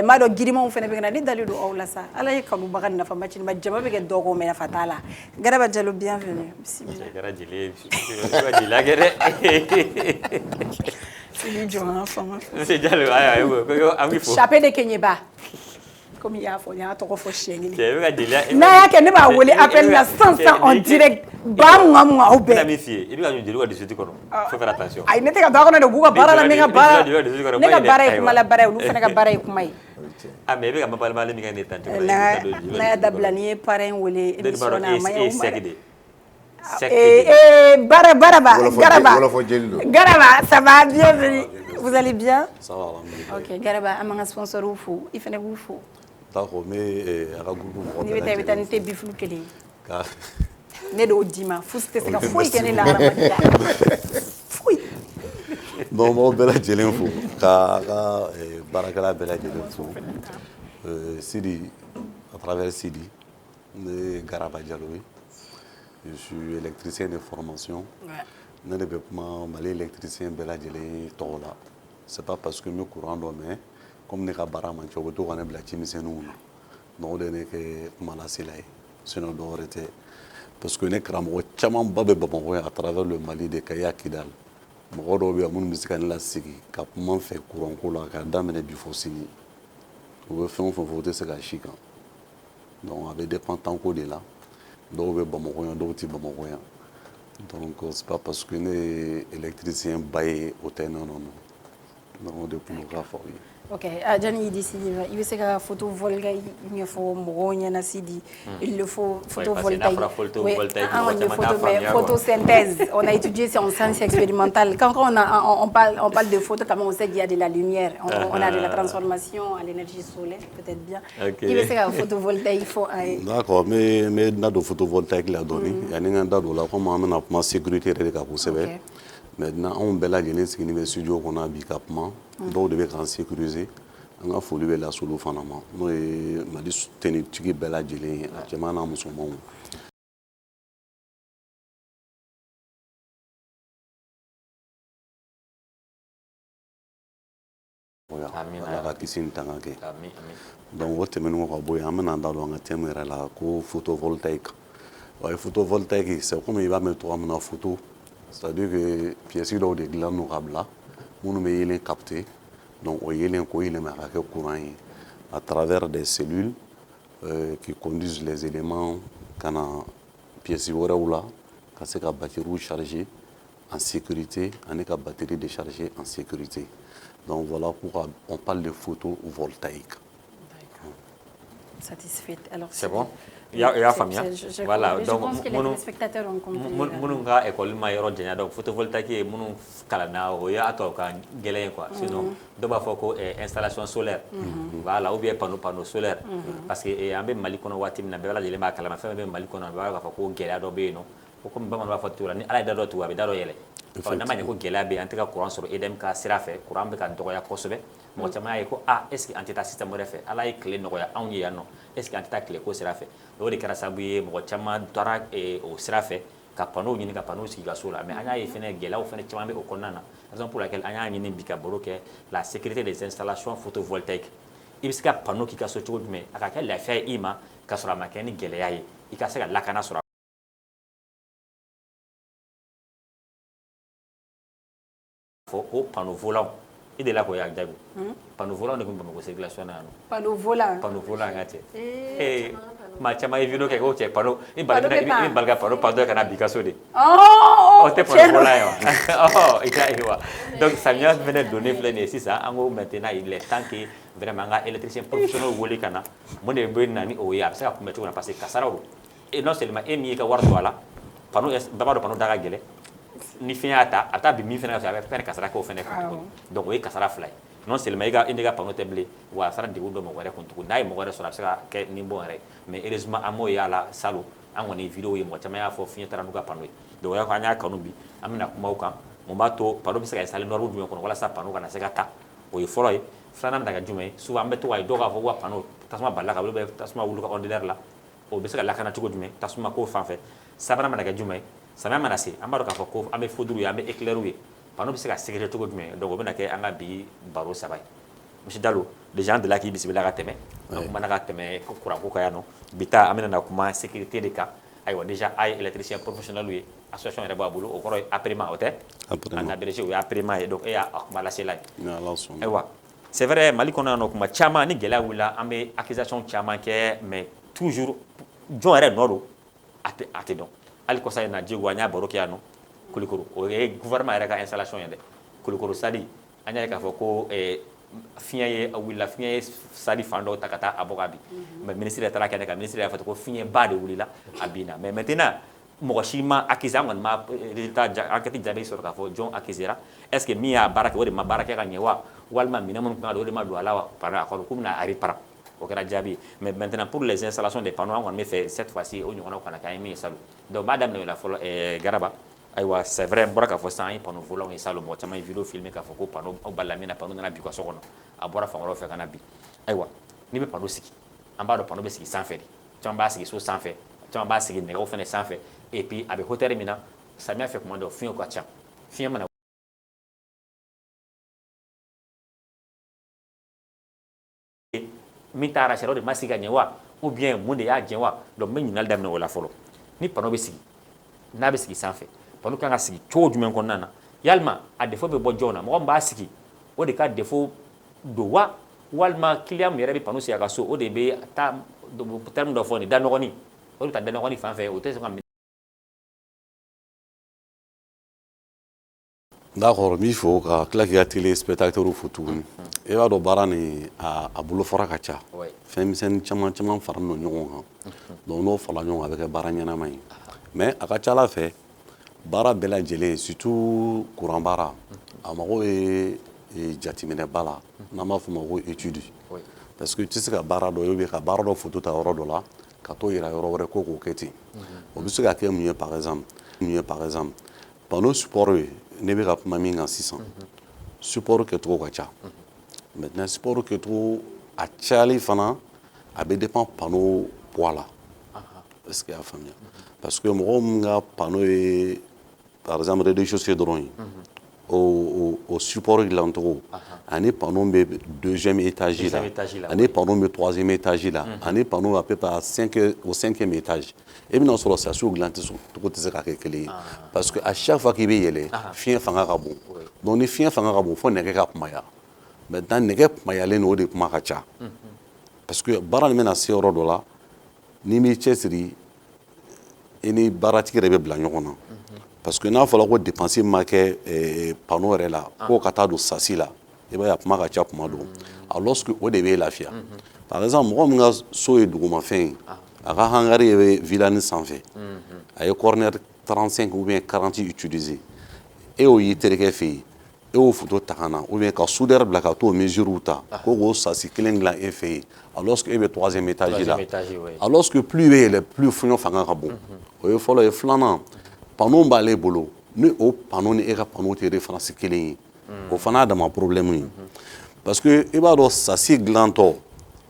ma do girima on fene be na di dalido o la sa ala e kalu bagan na fa ma cin ma jama be ke dogo me na fatala Garaba Diallo bienvenue bismillah Garaba Diallo la gere c'est lui John enfant c'est Diallo ay am il faut chapé de Kenyeba comme il y a fo ya tɔgɔ fɔ siɲɛ cɛ bɛ ka jeliya n'a y'a kɛ ne b'a wele appel la sisan en direct ba mun aw bɛna bɛɛ min f'i ye i bɛ ka jeliw ka dusukti kɔnɔ faut faire attention ayi ne tɛ ka don a kɔnɔ de b'u ka baara la ne ka baara ne ka ne ka baara ye kuma la baara ye olu fana ka baara ye kuma ye ah mais i bɛ ka mabalimali min kɛ ne tan n'a y'a dabila n'i ye parrain wele émission na a ma ɲɛ o ma dɛ Garaba, ça va, bienvenue. Vous allez bien? Ça va, alhamdoulilah. Ok, Garaba, un manga sponsor ou fou? Il fait vous fou. D'accord, mais à la groupe. Ni bete bete ni te biflu kele. Car. Ne do dima, fou c'était ça fou kene la la. Fou. Non, bon, bella jelen fou. Ka barakala bella jelen fou. Sidi, à travers Sidi, de Garaba Diallo. Je suis électricien de formation. Je ne peux pas électricien bella jelen tola. C'est pas parce que me courant mais comme ne ka bara man chogo to kana bla chimisenu no de ne ke malasila sinon dorete parce que ne kramo chama babe babo à travers le Mali de Kaya Kidal mo do be mun musika la sigi ka man fait courant ko la ka damene bi fosini o fait on voter c'est ka chika donc avec dépend tant ko de là do be bamo do ti bamo donc c'est pas parce que ne électricien baye au non non non de pour nous faire. Ok, Adjani il dit il veut que photo voltaïque il faut mourir na sidi il le faut photovoltaïque. Oui, photosynthèse. On a étudié ça en sciences expérimentales. Quand on parle de photo, comment on sait qu'il y a de la lumière, on a de la transformation à l'énergie solaire peut-être bien. Il veut que photovoltaïque faut. D'accord, mais dans le photovoltaïque là donné, il y a un dado là comme on a ma sécurité de la poussée. Maintenant, on a besoin de studio qu'on a bicapement, donc de bien sécuriser. On a fallu la solo fanama. Nous, ma dit tenir tu qui bella gelé, tu m'en as musulman. Voilà, la piscine tangake. Donc, votre menu va boire, on a dans le thème là, photovoltaïque. Ouais, photovoltaïque, c'est comme il va mettre en photo. C'est-à-dire que pièces dɔw de dilan n'u ka bila minnu bɛ yelen capter donc o yelen ko yɛlɛma ka kɛ courant ye à travers des cellules qui conduisent les éléments ka na pièces wɛrɛw la ka se ka batteries charger en sécurité ani ka batterie décharger en sécurité donc voilà pourquoi on parle de photovoltaïque. Satisfait. Alors c'est bon. Il y a famille. Voilà, donc je pense que les spectateurs ont compris. Munun ka école ma yoro janya donc photovoltaïque munun kalana o ya ato ka gelen quoi sinon do ba foko installation solaire voilà ou bien panneau solaire parce que ambe mali kono wati na bela jele ma kalama fa be mali kono ba ka foko gela do be no ko comme ba man ba fatura ni ala da do tuwa be da do yele na ma ko gela be antika courant sur edem ka sira fe courant be ka dogo ya kosobe mo chama ye ko est-ce que antita système refe ala ye clé no ya anw ye ya no est-ce que antita clé ko sira fe o de kɛra sababu ye mɔgɔ caman taara o sira fɛ ka panneau ɲini ka panneau sigi ka so la mais an y'a ye fɛnɛ gɛlɛyaw fɛnɛ caman bɛ o kɔnɔna na raison pour laquelle an y'a ɲini bi ka baro kɛ la sécurité des installations photovoltaïques i bɛ se ka panneau k'i ka so cogo jumɛn a ka kɛ lafiya ye i ma ka sɔrɔ a ma kɛ ni gɛlɛya ye i ka se ka lakana sɔrɔ fɔ o panneau volant i delila k'o y'a jaabi panneau volant de tun bɛ Bamakɔ circulation na yan nɔ panneau volant ka cɛ ma caman ye vidéo kɛ k'o cɛ panneau i bali ka panneau pan dɔ kana bi i ka so de o tɛ panneau volant ye wa i t'a ye wa donc samiya fɛnɛ donnen filɛ nin ye sisan an ko maintenant il est temps que vraiment an ka électricien professionnel wele ka na mun de bɛ na ni o ye a bɛ se ka kunbɛn cogo min na parce que kasaraw don et non seulement e min y'i ka wari to a la panneau bɛɛ b'a dɔn panneau da ka gɛlɛn ni fiɲɛ y'a ta a bɛ taa bin min fɛnɛ ka so a bɛ fɛnɛ kasara kɛ o fɛnɛ kan tuguni donc o ye kasara fila ye non seulement i ka panneau tɛ bilen wa a sera degun dɔ mɔgɔ wɛrɛ kun tuguni n'a ye mɔgɔ wɛrɛ sɔrɔ a bɛ se ka kɛ ni bon yɛrɛ mais heureusement an m'o ye a la salon an kɔni ye vidéo ye mɔgɔ caman y'a fɔ fiɲɛ taara n'u ka panneau ye donc an y'a kanu bi an bɛna kuma o kan mun b'a to panneau bɛ se ka installer norme jumɛn kɔnɔ walasa panneau kana se ka ta o ye fɔlɔ ye filanan bɛna kɛ jumɛn ye souvent an bɛ to k'a ye dɔw k'a fɔ ko panneau tasuma balila ka wuli tasuma wuli ka ordinaire la o bɛ se ka lakana cogo jumɛn tasuma ko fan fɛ sabanan bɛna kɛ jumɛn ye samiya mana se an b'a dɔn k'a fɔ ko an bɛ foudre ye an bɛ éclaireur ye panneau bɛ se ka sécurité cogo jumɛn donc o bɛna kɛ an ka bi baro saba ye monsieur Dalo déjà an delila k'i bisimila ka tɛmɛ an kumana ka tɛmɛ kuranko kan yan nɔ bi ta an bɛna kuma sécurité de kan ayiwa déjà a ye électricien professionnel ye association yɛrɛ b'a bolo o kɔrɔ ye APREMA o tɛ an abrégé o ye APREMA ye donc e y'a kuma lasela ye ayiwa c'est vrai Mali kɔnɔ yan nɔ kuma caman ni gɛlɛya wulila an bɛ accusation caman kɛ mais toujours jɔn yɛrɛ nɔ don a tɛ dɔn hali kɔsa in na Djego an y'a baro kɛ yan nɔ Kulikoro o ye gouvernement yɛrɛ ka installation ye dɛ Kulikoro sadi an y'a ye k'a fɔ ko fiɲɛ ye wulila fiɲɛ ye sadi fan dɔw ta ka taa a bɔ ka bin mais ministre yɛrɛ taara kɛnɛ kan ministre y'a fɔ ko fiɲɛba de wulila a binna mais maintenant mɔgɔ si ma accusé an kɔni ma résultat enquête jaabi sɔrɔ k'a fɔ jɔn accusera est ce que min y'a baara kɛ o de ma baara kɛ ka ɲɛ wa walima minɛn minnu kan ka don o de ma don a la wa par a kɔrɔ k'u bɛna a réparer o kɛra jaabi mais maintenant pour les installations des panneaux an kɔni bɛ fɛ cette fois ci o ɲɔgɔnnaw kana kɛ an ye min ye salon donc n b'a daminɛ o la fɔlɔ Garaba ayiwa c'est vrai n bɔra k'a fɔ sisan an ye panneau volant ye salon mɔgɔ caman ye vidéo filmé k'a fɔ ko panneau aw balila min na panneau nana bin u ka so kɔnɔ a bɔra fan wɛrɛw fɛ ka na bin ayiwa n'i bɛ panneau sigi an b'a dɔn panneau bɛ sigi sanfɛ de caman b'a sigi so sanfɛ caman b'a sigi nɛgɛw fɛnɛ sanfɛ et puis a bɛ hauteur min na samiya fɛ tuma dɔ fiɲɛw ka ca fiɲɛ mana min taara sariya de ma sigi ka ɲɛ wa ou bien mun de y'a gɛn wa donc n bɛ ɲininkali daminɛ o la fɔlɔ ni panneau bɛ sigi n'a bɛ sigi sanfɛ panneau kan ka sigi cogo jumɛn kɔnɔna na yalima a défaut bɛ bɔ jɔn na mɔgɔ min b'a sigi o de ka défaut don wa walima client min yɛrɛ bɛ panneau sigi a ka so o de bɛ taa terme dɔ fɔ nin danɔgɔnin o de bɛ taa danɔgɔnin fan fɛ o tɛ sɔn ka minɛ. D'accord, min fɔ ka tila k'i ka téléspectateurs fo tuguni i b'a dɔn baara nin a bolofara ka ca fɛnmisɛnnin caman caman faralen don ɲɔgɔn kan donc n'o farala ɲɔgɔn kan a bɛ kɛ baara ɲɛnama ye mais a ka ca ala fɛ baara bɛɛ lajɛlen surtout courant baara a mago ye jateminɛba la n'an b'a fɔ o ma ko étude parce que i tɛ se ka baara dɔ ye ou bien ka baara dɔ photo ta yɔrɔ dɔ la ka t'o yira yɔrɔ wɛrɛ ko k'o kɛ ten o bɛ se ka kɛ mun ye par exemple panneau support ye ne bɛ ka kuma min kan sisan support kɛcogo ka ca maintenant support kɛcogo a cayali fana a bɛ dépend panneau poids la est-ce que i y'a faamuya parce que mɔgɔ min ka panneau ye par exemple rez-de-chaussée dɔrɔn ye o support dilancogo ani panneau bɛ deuxième étage la ani panneau bɛ troisième étage la ani panneau à peu près au cinquième étage i bɛna sɔrɔ sasiw dilan cogo tɛ se ka kɛ kelen ye parce que à chaque fois k'i bɛ yɛlɛ fiɲɛ fanga ka bon donc ni fiɲɛ fanga ka bon fo nɛgɛ ka kumaya maintenant nɛgɛ kumayalen o de kuma ka ca parce que baara nin bɛna se yɔrɔ dɔ la n'i m'i cɛsiri i ni baaratigi yɛrɛ bɛ bila ɲɔgɔn na parce que n'a fɔra ko dépense ma kɛ panneau yɛrɛ la ko ka taa don sasi la i b'a ye a kuma ka ca kuma don alors que o de b'e lafiya par exemple mɔgɔ min ka so ye dugumafɛn ye a ka hangari ye vilani sanfɛ a ye corner 35 ou bien 40 utilisé e y'o y'i terikɛ fɛ yen e y'o photo ta ka na ou bien ka soudeur bila ka t'o mesure ta ko k'o sasi kelen dilan e fɛ yen alors que e bɛ troisième étage la alors que plus i bɛ yɛlɛ plus fiɲɛ fanga ka bon o ye fɔlɔ ye filanan panneau b'ale bolo ni o panneau ni e ka panneau tɛ référence kelen ye o fana y'a dama problème ye parce que i b'a dɔn sasi dilantɔ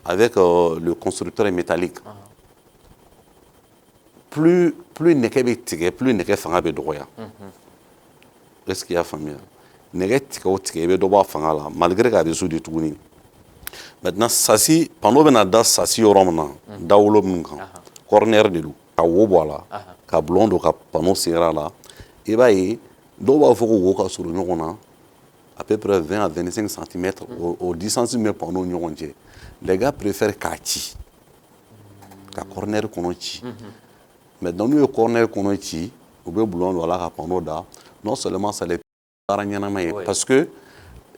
avec le constructeur métallique plus nɛgɛ bɛ tigɛ plus nɛgɛ fanga bɛ dɔgɔya est-ce que i y'a faamuya nɛgɛ tigɛ o tigɛ i bɛ dɔ bɔ a fanga la malgré k'a bɛ soudé tuguni maintenant sasi panneau bɛna da sasi yɔrɔ min na dawolo min kan corner de don ka wo bɔ a la ka bulon don ka panneau serrer a la i b'a ye dɔw b'a fɔ ko wo ka surun ɲɔgɔn na à peu près 20 à 25 cm o distance min bɛ panneau ni ɲɔgɔn cɛ les gars préfèrent k'a ci ka corner kɔnɔ ci maintenant n'u ye corner kɔnɔ ci u bɛ bulon don a la ka panneau da non seulement ça les baara ɲɛnama ye parce que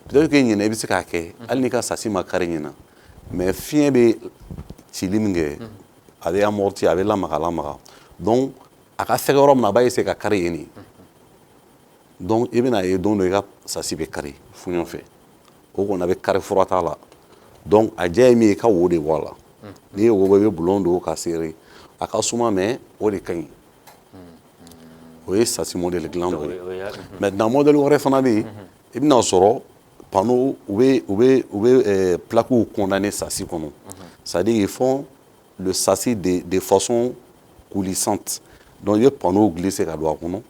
peut-être que ɲinɛ i bɛ se k'a kɛ hali n'i ka sasi ma kari ɲina mais fiɲɛ bɛ cili min kɛ a bɛ amorti a bɛ lamaga donc a ka fɛgɛ yɔrɔ min na a b'a essayer ka kari yen de donc i bɛna ye don dɔ i ka sasi bɛ kari fuɲɛ fɛ o kɔni a bɛ kari fura t'a la donc a diya ye min ye i ka wo de bɔ a la n'i ye wo bɔ i bɛ bulon don ka serrer a ka suma mais o de ka ɲi o ye sasi modèle dilan dɔ ye maintenant modèle wɛrɛ fana bɛ yen i bɛna sɔrɔ panneau u bɛ plaques condamné sasi kɔnɔ c'est-à-dire ils font le sasi de façon coulissante donc i bɛ panneau glisser ka don a kɔnɔ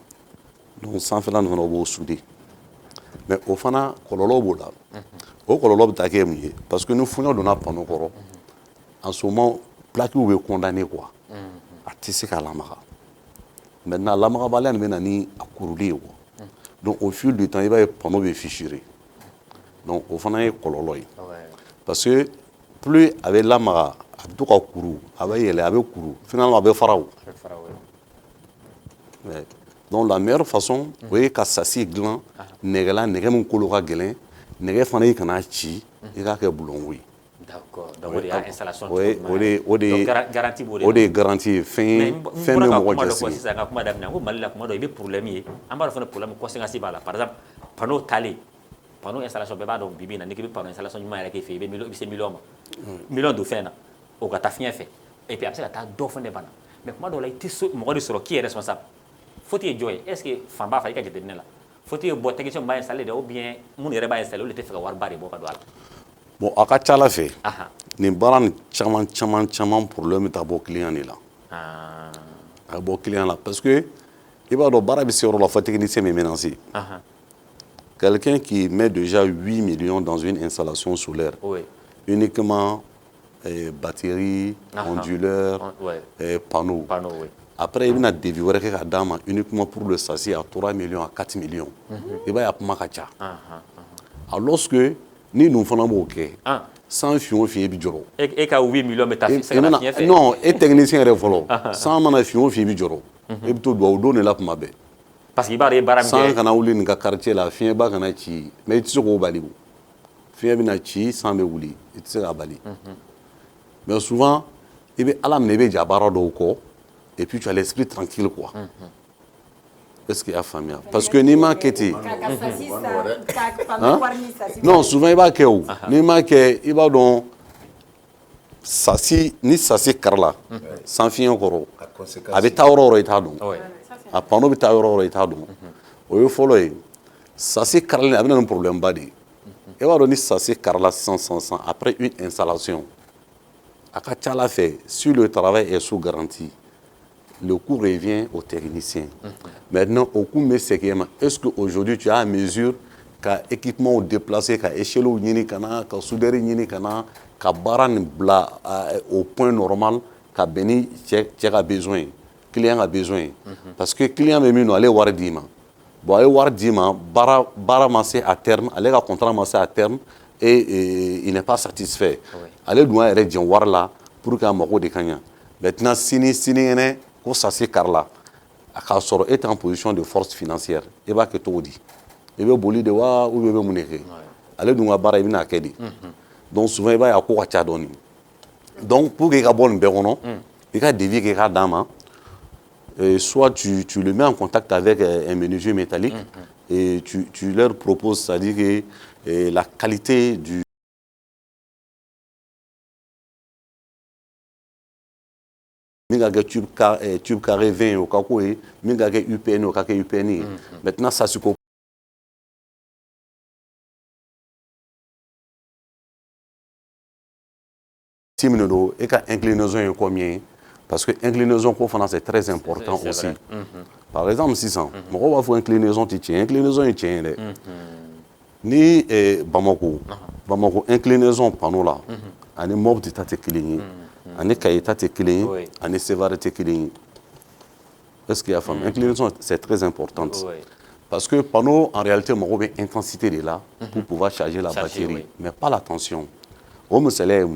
donc sanfɛla nin fana o b'o soudé mais o fana kɔlɔlɔ b'o la o kɔlɔlɔ bɛ taa kɛ mun ye parce que ni fuɲɛ donna panneau kɔrɔ en ce moment plaques bɛ condamné quoi a tɛ se ka lamaga maintenant lamagabaliya nin bɛ na ni a kuruli ye quoi donc au fil du temps i b'a ye panneau bɛ fissuré donc o fana ye kɔlɔlɔ ye Ouais. parce que plus a bɛ lamaga a bɛ to ka kuru a bɛ yɛlɛ a bɛ kuru finalement a bɛ fara o. A bɛ fara, ouais. Ouais. Donc la meilleure façon o ye ka sasi dilan nɛgɛ la nɛgɛ min kolo ka gɛlɛn nɛgɛ fana i kana ci i k'a kɛ bulonko ye. D'accord. Donc o de y'a installation o ye donc garantie b'o de la. o de ye garantie ye fɛn bɛ mɔgɔ jasigi. sisan ka kuma daminɛ ko Mali la kuma dɔ i bɛ problème ye an b'a dɔn fana problème conséquence b'a la par exemple panneau talen panneau installation bɛɛ b'a dɔn bi bi in na n'i k'i bɛ panneau installation ɲuman yɛrɛ kɛ fɛ i bɛ se million ma million don fɛn na o ka taa fiɲɛ fɛ et puis a bɛ se ka taa dɔ fana de bana mais kuma dɔw la i tɛ mɔgɔ de sɔrɔ qui est responsable faute ye jɔn ye est ce que fan b'a fɛ i ka jateminɛ la faute ye bɔ technicien b'a installé de ou bien minnu yɛrɛ b'a installé olu de tɛ fɛ ka wariba de bɔ ka don a la. Bon a ka ca ala fɛ Ahan. nin baara nin caman problème bɛ taa bɔ client de la. Ah. A bɛ bɔ client la parce que i b'a dɔn baara bɛ se yɔrɔ la fo technicien bɛ ménacer. Ahan. Quelqu'un qui met déjà 8 millions dans une installation solaire, Oui. uniquement batterie, Ahan. onduleur, Ouais. panneau. Panneau, oui. Après, il y a des devis qui sont uniquement pour le sassi à 3 millions, à 4 millions. Il va y avoir un peu. Alors, lorsque nous faisons OK, sans fion, fion, bidjoro. Et qu'à 8 millions, mais t'as fait. Non, et technicien est follow. Sans mana fion, fion, bidjoro. Et tout doit donner la pomme. Parce qu'il va y avoir sans kana wuli nin ka quartier la fiɲɛ ba kana ci mais i tɛ se k'o bali o fiɲɛ bɛna ci san bɛ wuli i tɛ se k'a bali mais souvent i bɛ ala minɛ i bɛ ja baara dɔw kɔ et puis tu as l'esprit tranquille quoi est-ce qu'il y a faamuya parce que n'i m'a kɛ ten non souvent i b'a kɛ o n'i m'a kɛ i b'a dɔn sasi ni sasi karila san fiɲɛ kɔrɔ a bɛ taa yɔrɔ o yɔrɔ i t'a dɔn. A panneau bɛ taa yɔrɔ o yɔrɔ i t'a dɔn o ye fɔlɔ ye sasi karili a bɛ na ni problème ba de ye i b'a dɔn ni sasi karila sisan après une installation a ka ca ala fɛ si le travail est sous garantie le coût revient au technicien maintenant o coût bɛ segin e ma est-ce que aujourd'hui tu as à mesure ka équipement déplacer ka échelle ɲini ka na ka soudeur ɲini ka na ka baara nin bila au point normal ka bɛn ni cɛ ka besoin ye. Client a besoin parce que client bɛ min don ale ye wari d'i ma bon a ye wari d'i ma baara ma se à terme ale ka contrat ma se à terme et il n'est pas satisfait ale dun y'a yɛrɛ jɛn wari la pour que a mago de ka ɲa maintenant sinikɛnɛ ko sasi karila a k'a sɔrɔ e tɛ en position de force financière i b'a kɛ cogo di i bɛ boli de wa ou bien i bɛ mun de kɛ ale dun ka baara i bɛna kɛ de donc souvent i b'a ye a ko ka ca dɔɔni donc pour que i ka bɔ nin bɛɛ kɔnɔ i ka devis kɛ k'a d'a ma. Soit tu le mets en contact avec un menuisier métallique et tu leur proposes, c'est-à-dire que la qualité du tube carré 20 au cas où UPN au cas UPN. Maintenant ça se comprend. Et quand inclinaison est combien? Parce que l'inclinaison c'est très important aussi. Par exemple, 600. On va faire inclinaison, inclinaison est tiens. Ni Bamako, inclinaison panneau là. Ani mob de tate killing. Ani kaïta te killing. Ani sévère te killing. Est-ce qu'il y a femme? Inclinaison c'est très importante. Parce que panneau en réalité on a une intensité de là pour pouvoir charger la batterie, mais pas la tension. Au moins c'est là où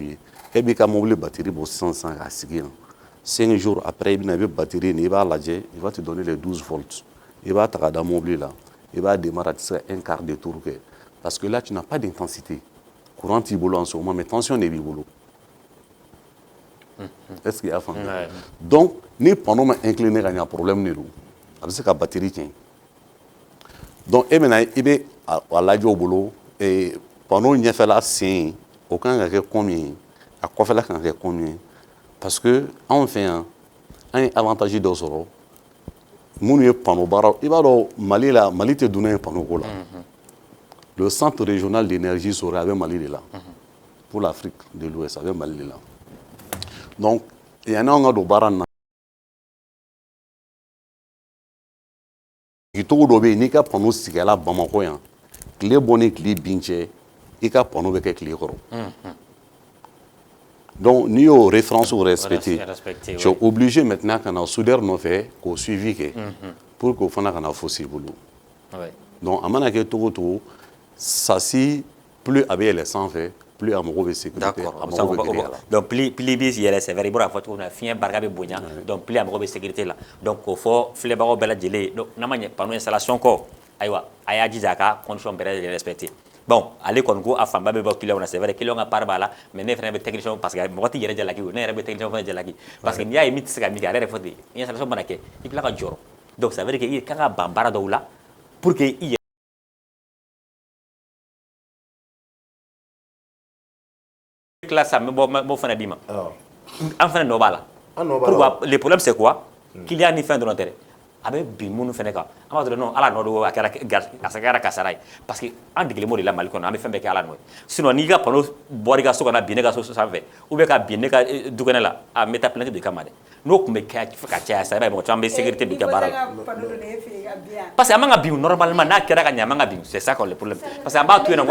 et bien quand mobile batterie pour 600 à 5 jours après, il y a une batterie, il va te donner les 12 volts. Il va te donner mobile là. Il va démarrer à un quart de tour. Parce que là, tu n'as pas d'intensité. Courant tibolo en ce moment, mais tension n'est bibolo. Est-ce qu'il y a fait? Donc, ni pendant incliné, il y a un problème. Parce que la batterie tient. Donc, il y a un boulot. Et pendant qu'il y a là, c'est aucun combien. À quoi fait là quand il y a combien? Parce que enfin un avantage de soro munu panneau bara i b'a dɔn Mali tɛ dunna ye panneau ko la le centre régional d'énergie serait avec Mali de là pour l'Afrique de l'Ouest avec Mali de là donc il y en a un do bara na kitogo dɔ bɛ yen n'i ka panneau sigila Bamako yan tile bɔ ni tile bin cɛ i ka panneau bɛ kɛ tile kɔrɔ. Donc, nous avons référence au respecté. Tu es obligé maintenant qu'on a soudeur nous fait qu'au suivi pour qu'on fasse un fossile boulot. Donc, à mon avis, tout ça si plus a bɛ yɛlɛ sanfɛ plus a mago bɛ sécurité D'accord. a mago bɛ gɛlɛya la. Donc pli bɛ yɛlɛ c'est vrai i bɔra k'a fɔ cogo min na fiɲɛ barika bɛ bonya donc pli a mago bɛ sécurité la donc k'o fɔ filɛbagaw bɛɛ lajɛlen ye donc n'a ma ɲɛ panneau installation kɔ ayiwa a y'a jija a ka condition bɛɛ lajɛlen respecté bon ale kɔni ko a fanba bɛ bɔ client na c'est vrai client ka part b'a la mais ne fana bɛ technicien parce que mɔgɔ tɛ yɛrɛ jalaki o ne yɛrɛ bɛ technicien fana jalaki parce que n'i y'a ye min tɛ se ka min kɛ ale yɛrɛ fɔ ten installation mana kɛ i bila ka jɔrɔ donc ça veut dire que i kan ka ban baara dɔw la pour que i tila sa n b'o fana d'i ma an fana nɔ b'a la pourquoi le problème c'est quoi client ni fɛn dɔrɔn tɛ dɛ a bɛ bin minnu fana kan an b'a dɔrɔn non ala nɔ don a kɛra kasara ye parce que an degelen m'o de la Mali kɔnɔ an bɛ fɛn bɛɛ kɛ ala nɔ ye sinon n'i ka panneau bɔra i ka so kɔnɔ bin ne ka so sanfɛ ou bien ka bin ne ka dukɛnɛ la a n bɛ taa plainte de kama dɛ n'o tun bɛ kɛ ka caya sa i b'a ye mɔgɔ caman bɛ sécurité bɛ kɛ baara la parce que a man ka bin normalement n'a kɛra ka ɲɛ a man ka bin c'est ça le problème parce que an b'a to yen nɔ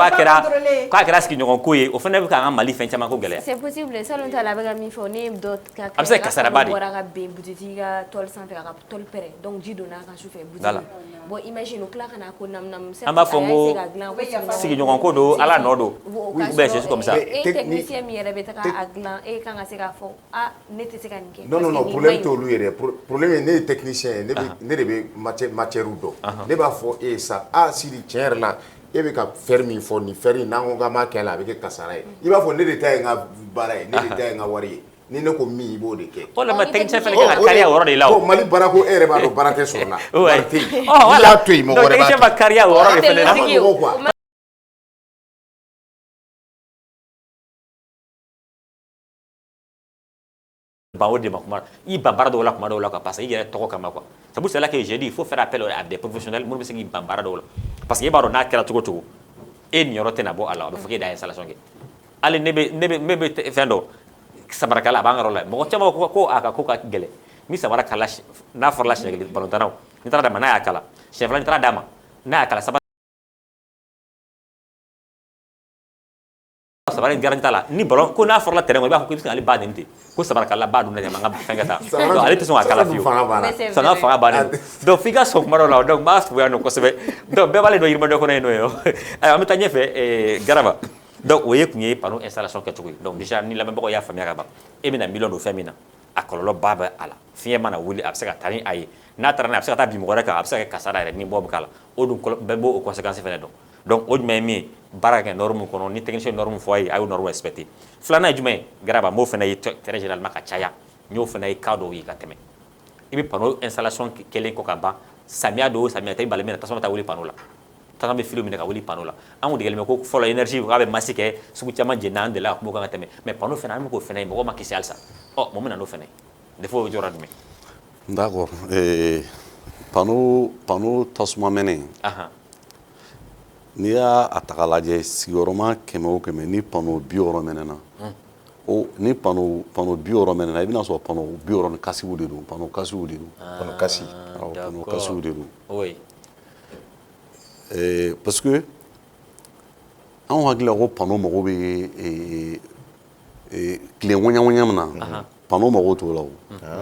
k'a kɛra sigiɲɔgɔnko ye o fana bɛ k'an ka Mali fɛn caman ko gɛlɛya c'est possible salon ta la bɛ ka min fɔ ne ye dɔ ka a bɛ se ka kasaraba de bɔra ka bin butigi ka tɔli sanfɛ ka tɔli pɛrɛn donc ji donna a kan sufɛ butigi bon imagine o tila ka na ko nam an b'a fɔ n ko sigiɲɔgɔnko don ala nɔ don ou bien c'est comme ça e technicien min yɛrɛ bɛ taga a dilan e kan ka se k'a fɔ ah ne tɛ se ka nin kɛ non problème t'olu yɛrɛ problème ye ne ye technicien ye ne de bɛ matière dɔn ne b'a fɔ e ye sa Sidi tiɲɛ yɛrɛ la e bɛ ka fer min fɔ nin fer in n'an ko k'an b'a kɛ la a bɛ kɛ kasara ye i b'a fɔ ne de ta ye n ka baara ye ne de ta ye n ka wari ye ni ne ko min i b'o de kɛ o la mais technicien fana kan ka kariya o yɔrɔ de la o Mali baara ko e yɛrɛ b'a dɔn baara tɛ sɔrɔ la wari tɛ yen n'i y'a to yen mɔgɔ wɛrɛ b'a kɛ technicien ma kariya o yɔrɔ de fana la mɔgɔw quoi ban o de ma kuma i ban baara dɔw la kuma dɔw la quoi parce que i yɛrɛ tɔgɔ kama quoi c'est pour cela que j'ai dit il faut faire appel à des professionnels minnu bɛ se k'i ban baara dɔw la parce que e b'a dɔn n'a kɛra cogo o cogo e niyɔrɔ tɛna bɔ a la a bɛ fɔ k'e de y'a installation kɛ hali ne bɛ fɛn dɔ samara kala a b'an ka yɔrɔ la mɔgɔ caman ko a ka ko ka gɛlɛn ni samara kala n'a fɔra siɲɛ kelen balontannaw n'i taara d'a ma n'a y'a kala siɲɛ fila n'i taara d'a ma n'a y'a kala sabara in garanti t'a la ni ballon ko n'a fɔra terrain kɔnɔ i b'a fɔ ko i bɛ se k'ale ba nin ten ko samara kala ba dun ne ma n ka fɛn kɛ tan donc ale tɛ sɔn ka kala fiyewu sanga fanga bannen donc f'i ka sɔn kuma dɔw la donc n b'a fo yan nɔ kosɛbɛ donc bɛɛ b'ale dɔn yirimajɔ kɔnɔ yen nɔ ye an bɛ taa ɲɛfɛ Garaba donc o ye kun ye panneau installation kɛcogo ye donc déjà ni lamɛnbagaw y'a faamuya ka ban e bɛna miliyɔn don fɛn min na a kɔlɔlɔba bɛ a la fiɲɛ mana wuli a bɛ se ka taa ni a ye n'a taara n'a a bɛ se ka taa bin mɔgɔ wɛrɛ kan a bɛ se ka kɛ kasara yɛrɛ ni bɔ bɛ k'a la o dun bɛɛ b'o conséquence fɛnɛ dɔn donc o jumɛn ye min ye baara kɛ norme kɔnɔ ni technicien ye norme fɔ a ye a y'o norme respecté filanan ye jumɛn ye Garaba m'o fana ye très généralement ka caya n y'o fana ye cas dɔw ye ka tɛmɛ i bɛ panneau installation kɛlen kɔ ka ban samiya don o samiya tɛ i bali min na tasuma bɛ taa wuli panneau la tasuma bɛ filo minɛ ka wuli panneau la an kun degelen bɛ ko fɔlɔ énergie k'a bɛ masi kɛ sugu caman jɛnna an delila ka kuma o kan ka tɛmɛ mais panneau fana an bɛ k'o fana ye mɔgɔw ma kisi halisa mun bɛ na n'o fana ye défaut bɛ jɔyɔrɔ jumɛn d'accord panneau tasuma mɛnɛ n'i y'a ta k'a lajɛ sigiyɔrɔma 100 o 100 ni panneau 60 mɛnɛna ni panneau 60 mɛnɛna i bɛna sɔrɔ panneau 60 kasiw de don panneau kasiw de don panneau kasi panneau kasiw de don oui parce que anw hakili la ko panneau mago bɛ tile ŋɔɲaŋɔɲa min na panneau mago t'o la o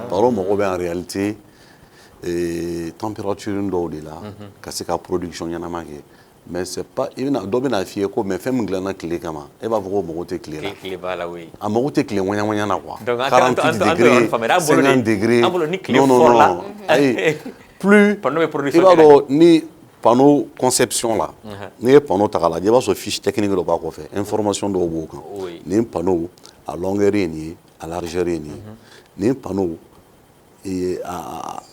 panneau mago bɛ en réalité température dɔw de la ka se ka production ɲɛnama kɛ mais c'est pas dɔ bɛna f'i ye ko mais fɛn min dilanna tile kama e b'a fɔ ko mago tɛ tile la tile b'a la oui a mago tɛ tile ŋɔɲaŋɔɲa na quoi donc 48 degrés 50 degrés non ayi plus i b'a dɔn ni panneau conception la n'i ye panneau ta k'a lajɛ i b'a sɔrɔ fiche technique dɔ b'a kɔfɛ information dɔw b'o kan nin panneau a longueur ye nin ye a largeur ye nin ye nin panneau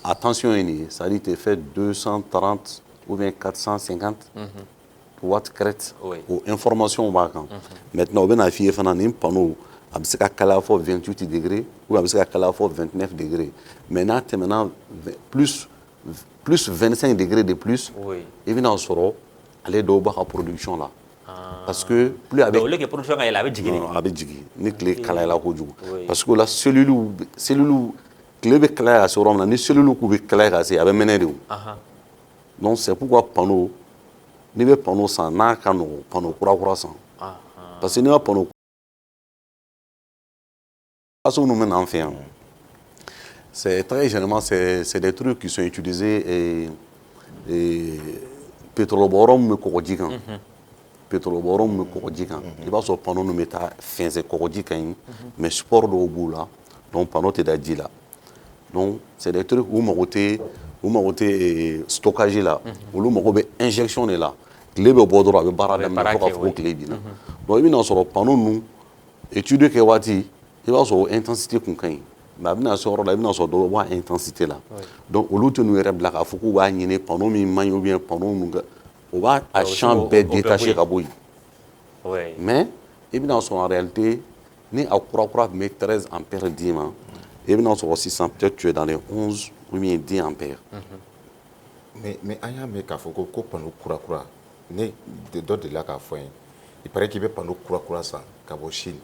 a tension ye nin ye c'est à dire il te fait 230 ou bien 450 watt crête o information b'a kan maintenant o bɛna f'i ye fana nin panneau a bɛ se ka kalaya fɔ 28 degrés ou a bɛ se ka kalaya fɔ 29 degrés mais n'a tɛmɛna plus 25 degrés de plus i bɛna sɔrɔ ale dɔw b'a ka production la parce que plus a bɛ donc production ka yɛlɛ a bɛ jigin a bɛ jigin ni tile kalayala kojugu parce que o la cellule tile bɛ kalaya ka se yɔrɔ min na ni cellule k'u bɛ kalaya ka se a bɛ mɛnɛ de o donc c'est pourquoi panneau n'i bɛ panneau san n'a ka nɔgɔn panneau kura san parce que n'i ma panneau façon minnu bɛ n'an fɛ yan c'est très généralement c'est des trucs qui sont utilisés pétrole bɔrɔ min bɛ kɔgɔji kan pétrole bɔrɔ min bɛ kɔgɔji kan i b'a sɔrɔ panneau ninnu bɛ taa fɛnsɛn kɔgɔji kan yen mais support dɔw b'u la donc panneau tɛ da ji la donc c'est des trucs u mago tɛ stockage la olu mago bɛ injection de la tile bɛ bɔ dɔrɔn a bɛ baara daminɛ fo k'a fɔ ko tile binna donc i bɛna sɔrɔ panneau ninnu étude kɛ waati i b'a sɔrɔ intensité kun ka ɲi mais a bɛna se yɔrɔ la i bɛna sɔrɔ dɔ bɛ bɔ intensité la donc olu tɛ n'u yɛrɛ bila k'a fɔ k'u b'a ɲini panneau min man ɲi ou bien panneau min o b'a a champ bɛɛ détaché ka bɔ yen mais i bɛna sɔrɔ en réalité ni a kura tun bɛ 13 ampères d'i ma i bɛna sɔrɔ sisan peut-être tu es dans les 11 ou bien 10 ampères mais an y'a mɛn k'a fɔ ko panneau kura ne dɔ delila k'a fɔ n ye il paraît k'i bɛ panneau kura san ka bɔ Chine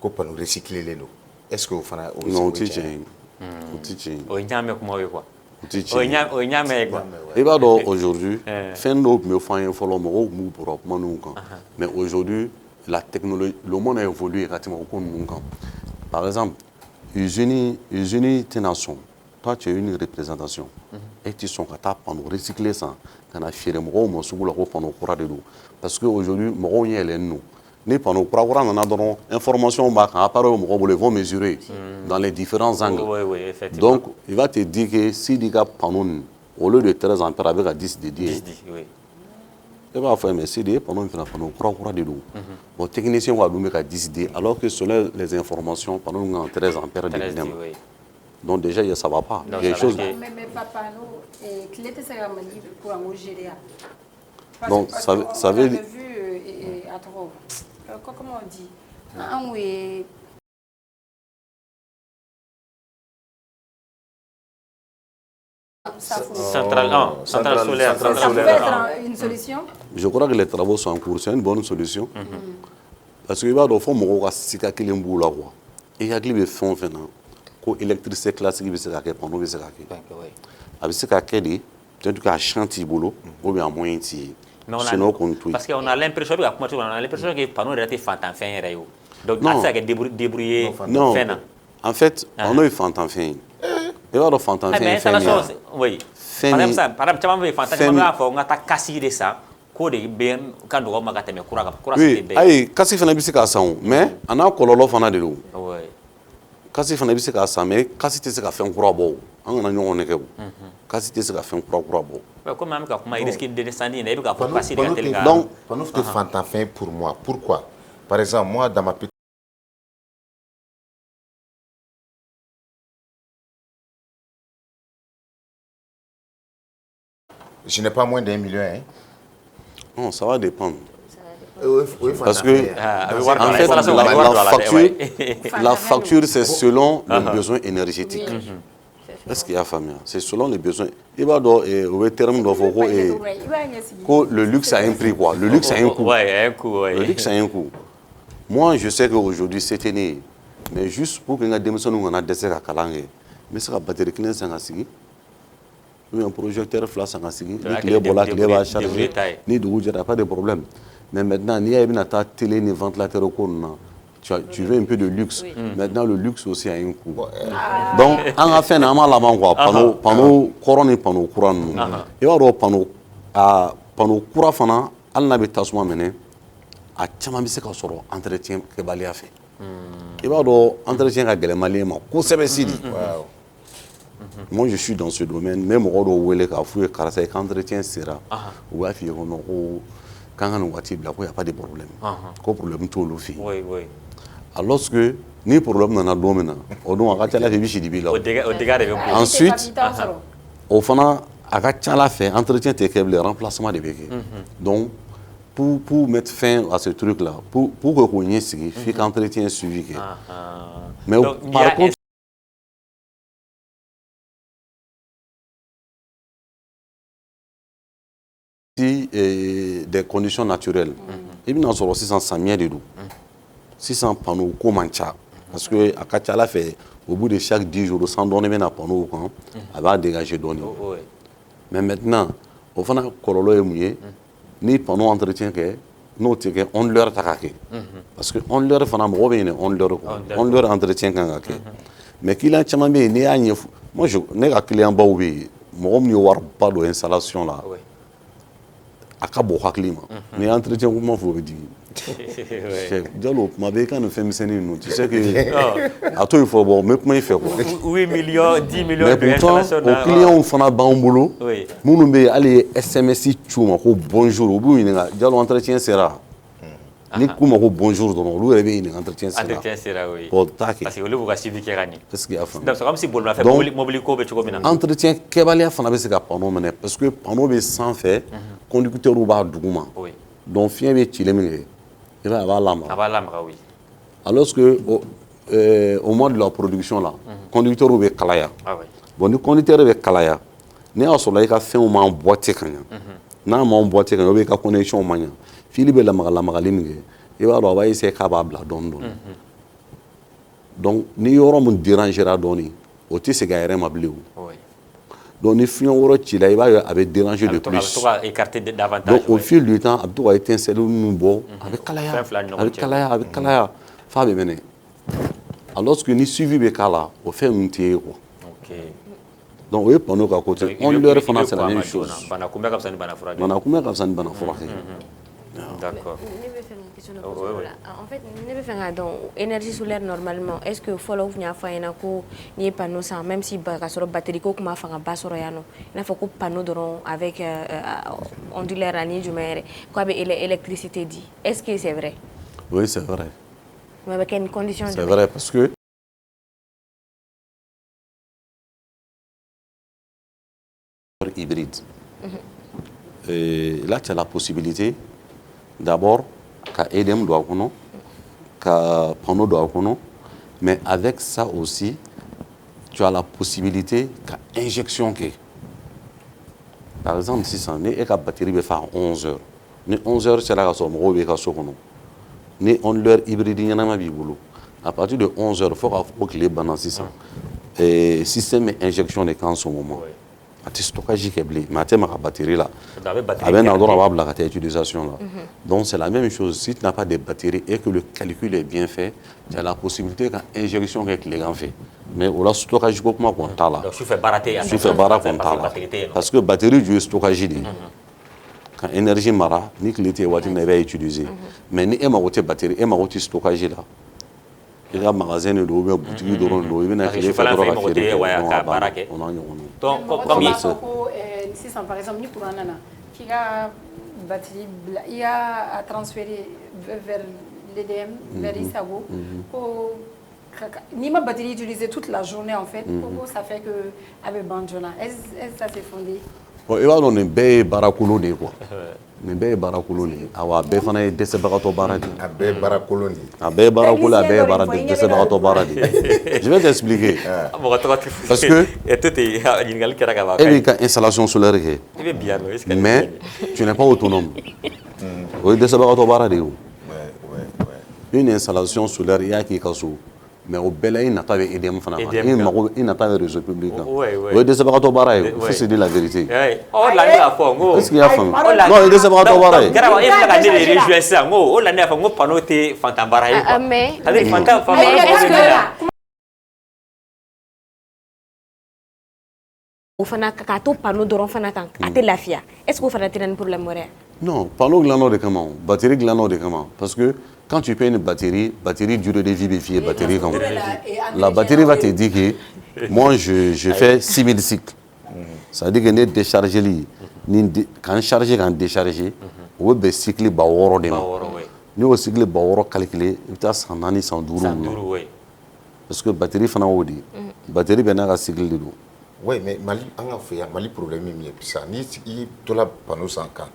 ko panneau recyclélen don est-ce que o fana non o tɛ tiɲɛ ye o tɛ tiɲɛ ye o ye ɲaamɛ kumaw ye quoi o tɛ tiɲɛ ye o ye ɲaamɛ ye quoi i b'a dɔn aujourd'hui fɛn dɔw tun bɛ fɔ an ye fɔlɔ mɔgɔw tun b'u bɔra kuma ninnu kan mais aujourd'hui la technologie le monde a évolué ka tɛmɛ o ko ninnu kan par exemple usine tɛna sɔn toi tu as une représentation et tu sɔn ka taa panneau recyclé san ka na feere mɔgɔw ma sugu la ko panneau kura de don parce que aujourd'hui mɔgɔw ɲɛ yɛlɛnnen don ni panneau kura nana dɔrɔn information b'a kan appareil bɛ mɔgɔw bolo ils vont mesurer dans les différents angles donc il va te dire que Sidi ka panneau nin au lieu de 13 ampères a bɛ ka 10 de di ye i b'a fɔ mais Sidi ye panneau min fana panneau kura de don bon technicien ko a dun bɛ ka 10 di alors que selon les informations panneau nin kan 13 ampères de di ma donc déjà ça va pas il y a des choses mais papa no tile tɛ se ka Mali courant ko gérer donc ça veut dire comment on dit an ye centrale solaire. Ça peut être une solution. Je crois que les travaux sont en cours, c'est une bonne solution. Parce que il va faut mɔgɔw ka sika kelen b'u la quoi. I hakili bɛ fɛn o fɛn na ko électricité classique bɛ se ka kɛ panneau bɛ se ka kɛ. A bɛ se ka kɛ de peut-être qu'à champ t'i bolo ou bien à moyen t'i ye. Sinon qu'on to yen. Parce qu'on a l'impression que kuma on a l'impression que panneau yɛrɛ tɛ fantanfɛn yɛrɛ ye o. Donc a tɛ se ka kɛ débrouiller fɛn na. En fait panneau ye fantanfɛn ye. I b'a dɔn fantanfɛn ye fɛn min ye. Oui. Par exemple caman bɛ yen fantan caman b'a fɔ n ka taa kasi de san k'o de bɛ ka nɔgɔ ma ka tɛmɛ kura kan. Oui ayi kasi fana bɛ se k'a san o mais a n'a kɔlɔlɔ fana de don. Kasi fana bɛ se k'a san mais kasi tɛ se ka fɛn kura bɔ o an kana ɲɔgɔn nɛgɛ o kasi tɛ se ka fɛn kura bɔ. Comme an bɛ ka kuma risque de incendie na i bɛ ka fɔ kasi de ka teli ka. Donc panneau tɛ fantanfɛn pour moi pourquoi par exemple moi dans ma je n'ai pas moins d'1 million. Hein? Non, ça va dépendre. Parce que en fait, la facture, c'est selon les besoins énergétiques. Est-ce qu'il y a famille? C'est selon les besoins. Il va dans le terme de le luxe a un prix quoi. Le luxe a un coût. Le luxe a un coût. Moi, je sais qu'aujourd'hui, c'est né. Mais juste pour que nous démissions, nous avons des à Kalangue. Mais c'est la batterie qui est un projecteur flash en assis, les bolas qui va charger, ni de il n'y a pas de problème. Mais maintenant, il y a une télé, ni ventilateur au cours, tu veux un peu de luxe. Maintenant, le luxe aussi a un coût. Donc, on a fait un mal quoi. Panneau courant et panneau courant. Il y a un panneau courant fana, on a besoin de mener à Tchamami se kasoro entretien que Balia fait. Il y a un entretien avec les Maliens, qu'on s'est dit. Moi, je suis dans ce domaine, même au Wele, quand entretien sera, ou à faire quand on a il n'y a pas de problème. Quoi problème tout le fait. Oui, oui. Alors que ni problème dans le domaine, on doit faire la révision du bilan. Ensuite, au fond, à la fait entretien le remplacement des béquilles. Donc, pour mettre fin à ce truc-là, pour que vous ayez il faut qu'entretien suivi. Mais par contre, des conditions naturelles. Il y a 600 000 de 600 panneaux comment ça parce que à Kachala fait au bout de chaque 10 jours sans donner un panneau elle va dégager donner. Mais maintenant au fond kololo est mouillé ni panneau entretien que nous que on leur attaquer parce que on leur fana mo bien on leur entretien kan ka mais qu'il a chama be ni a moi je ne ga client ba obi mo mi war pas de installation là a ka bɔ hakili ma n'i ye entretien kuma fɔ o bɛ jigin Diallo tuma bɛɛ i ka nin fɛn misɛnnin ninnu tu sais que a to yen fɔ bon n bɛ kuma i fɛ quoi 8 millions 10 millions mais de pourtant installations o clients fana b'an bolo Oui. minnu bɛ yen hali ye SMS ci u ma ko bonjour u b'u ɲininka Diallo entretien sera ni k'u ma ko bonjour dɔrɔn olu yɛrɛ bɛ ɲininka entretien sera Entretien sera, oui. bon t'a kɛ Parce que olu b'u ka suivi kɛ ka ɲɛ. est-ce que i y'a faamu Donc c'est comme si bolimafɛn Donc, mobili ko bɛ cogo min na. entretien kɛbaliya fana bɛ se ka panneau minɛ parce que panneau bɛ sanfɛ conducteur b'a duguma Oui. donc fiɲɛ bɛ cile min kɛ i b'a ye a b'a lamaga A b'a lamaga, oui. alors que au moment de la production là conducteur bɛ kalaya Ah oui. bon ni conducteur bɛ kalaya ni y'a sɔrɔ i ka fɛnw ma emboîter ka ɲɛ n'a ma emboîter ka ɲɛ ou bien i ka connexion ma ɲɛ fili bɛ lamagali min kɛ i b'a dɔn a b'a essayer k'a b'a bila dɔɔni dɔɔni donc ni yɔrɔ min dérangera dɔɔni o tɛ segin a yɛrɛ ma bilen o Oui. donc ni fiɲɛ wɛrɛ cila i b'a ye a bɛ déranger de A bɛ plus to ka écarter davantage. donc au oui. fil du temps a bɛ to ka étincelle ninnu bɔ a bɛ kalaya Fɛn fila ni a ɲɔgɔn bɛ cɛ. kalaya a bɛ kalaya f'a bɛ mɛnɛ alors que ni suivi bɛ k'a la o fɛn ninnu tɛ ye quoi Ok. donc o ye panneau ka côté Donc, onduleur i fana bɛ c'est la kɔn a même ma chose joona. Bana kunbɛ ka fisa ni bana furakɛ. bana kunbɛ ka fisa ni bana furakɛ D'accord. Ne bɛ fɛ ka question dɔ Oh, poser oui, o oui. la. En fait ne bɛ fɛ k'a dɔn énergie solaire normalement est-ce que fɔlɔ u tun y'a fɔ an ɲɛna ko n'i ye panneau san même si ka sɔrɔ batterie ko tun ma fangaba sɔrɔ yan nɔ i n'a fɔ ko panneau dɔrɔn avec onduleur ani jumɛn yɛrɛ k'a bɛ électricité di est-ce que c'est vrai oui c'est vrai mais a bɛ kɛ ni condition c'est jumɛn vrai parce que hybride et là tu as la possibilité d'abord ka EDM don a kɔnɔ ka panneau don a kɔnɔ mais avec ça aussi tu as la possibilité ka injection kɛ par exemple sisan ni e ka batterie bɛ fa 11 heures ni 11 heures sera ka sɔrɔ mɔgɔw bɛ ka so kɔnɔ ni onduleur hybride ɲɛnama b'i bolo à partir de 11 heures fo k'a fɔ ko tile banna sisan système injection de k'an ce moment Oui. a tɛ stockage kɛ bilen mais a tɛ maga batterie la A bɛ batterie a bɛ na garder. dɔrɔn a b'a bila ka taa utilisation la donc c'est la même chose si tu n'as pas de batterie et que le calcul est bien fait tu as la possibilité ka injection kɛ tilegan fɛ mais o la stockage ko kuma kɔni t'a la Donc sufɛ baara tɛ yen. sufɛ baara kɔni t'a la Batterie tɛ yen nɔ. parce que batterie ju ye stockage de ye ka énergie mara ni tile tɛ yen waati min na i b'a utiliser mais ni e mago tɛ batterie e mago tɛ stockage la i ka magasin de don ou bien boutique dɔrɔn de don i bɛna Parce que tile fɛ sufɛla fɛ i dɔrɔn ka mago feere tɛ kɛ wa donc ka a baara banna kɛ. o n'a ɲɔgɔnnaw Donc mɔgɔ comme dɔ i b'a fɔ ko sisan par exemple ni courant nana k'i ka batterie bila i y'a transférer vers l'EDM vers i sago ko n'i ma batterie utiliser toute la journée en fait ko ça fait que a bɛ ban joona est-ce que ça c'est fondé bon i b'a dɔn nin bɛɛ ye baarakolon de ye quoi nin bɛɛ ye baarakolon de ye awa a bɛɛ fana ye dɛsɛbagatɔ baara de ye a bɛɛ ye baarakolon de ye a bɛɛ ye baarakolon a bɛɛ ye baara Technicien dɔ de fɔ, i ɲɛ bɛ dɛsɛbagatɔ baara de ye je vais t'expliquer mɔgɔ tɔgɔ tɛ Parce que- e to ten ɲininkali kɛra ka ban. e b'i ka installation solaire kɛ I bɛ bi yan nɔ est ce que. mais tu n'es pas autonome o ye dɛsɛbagatɔ baara de ye o une installation solaire i y'a k'i ka so mais o bɛɛ la i nata bɛ EDM fana kan EDM i mago i nata bɛ réseau public kan Ouais, ouais. o ye dɛsɛbagatɔ baara ye Ouais. o faut se dire la vérité O la ne y'a fɔ n ko. est ce que i y'a faamu Ayi, non o ye dɛsɛbagatɔ baara ye Garaba e filɛ ka ne de Déjà, rejoint sisan n ko o la ne y'a fɔ n ko panneau tɛ fantan baara ye quoi. mais C'est-à-dire fantan mais mɔgɔ est-ce bɛ que min na. o fana k'a to panneau dɔrɔn fana kan a tɛ lafiya est-ce que o fana tɛ na ni problème wɛrɛ ye non panneau dilannaw de kama o batterie dilannaw de kama parce que quand tu payes une batterie durée de vie bɛ f'i ye batterie kan la batterie va te dire que moi je fais 6000 cycles ça veut dire que ne déchargeli k'an charger k'an décharger o bɛ bɛn cycle 6000 de ma Wɔɔrɔ oui. n'i y'o cycle 6000 calculer i bɛ taa san 4 san 5 San mun na 5 oui. parce que batterie fana y'o de ye batterie bɛɛ n'a ka cycle de don oui mais mali an ka fɛ yan mali problème min ye sisan ni i tola panneau san kan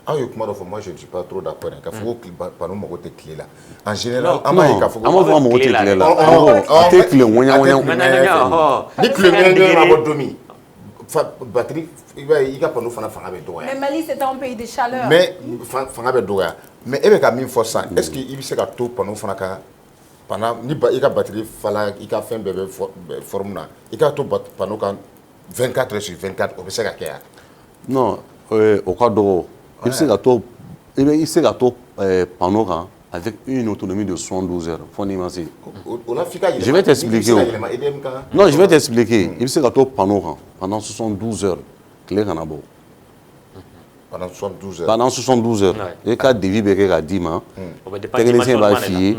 aw ye kuma dɔ fɔ moi je ne suis pas trop d'accord k'a fɔ ko panneau mago tɛ tile la en général an b'a ye k'a fɔ an b'a fɔ a mago tɛ tile la Oh, a tɛ tile ŋɔɲa-ŋɔɲa ni tile ŋɛɲɛ ma bɔ don min batterie i b'a ye i ka panneau fana fanga bɛ dɔgɔya mais Mali c'est un pays de chaleur mais fanga bɛ dɔgɔya mais e bɛ ka min fɔ sisan est ce que i bɛ se ka to panneau fana ka pendant ni i ka batterie fala i ka fɛn bɛɛ bɛ forme na i ka to panneau kan 24 heures sur 24 o bɛ se ka kɛ yan non o ka dɔgɔ i bɛ se ka to i bɛ se ka to panneau kan avec une autonomie de 72 heures fo n'i ma se o la f'i ka yɛlɛma je vais t'expliquer o non je vais t'expliquer i bɛ se ka to panneau kan pendant 72 heures tile kana bɔ Pendant 72 heures. Pendant 72 heures. Et quand devis bɛ kɛ k'a d'i ma, technicien b'a f'i ye,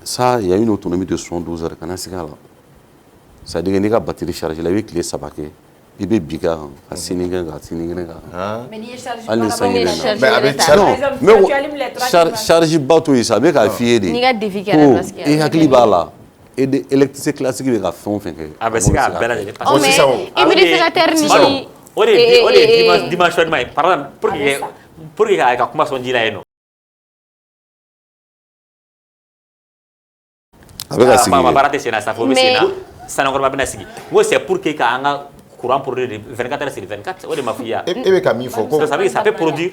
ça, il y a une autonomie de 72 heures. Kana sigi a la. C'est-à-dire n'i ka batterie chargée la, i bɛ tile 3 kɛ, i bɛ bi k'a kan, ka sini kɛ kan, ka sini kɛ kan. Mais n'i ye charge Hali ni sanji bɛ na. Mais avec Par charge, exemple, Mais quand tu allumes les trois, charge ba to yen sa, a bɛ k'a f'i ye de. N'i ka devis kɛra parce que Ko i hakili b'a la. Et de électricité classique bɛ ka fɛn o fɛn kɛ. A bɛ se k'a bɛɛ lajɛlen Oh, mais humidificateur ni... o de dimensionnement ye par exemple pour que ka kuma sɔn ji la yen nɔ. A bɛ ka sigi a baara tɛ sen na safo bɛ sen na sanukɔrɔba bɛna sigi n ko c'est pour que ka an ka courant produire de 24 heures sur 24 o de ma f'i ye. e bɛ ka min fɔ ko ça peut produire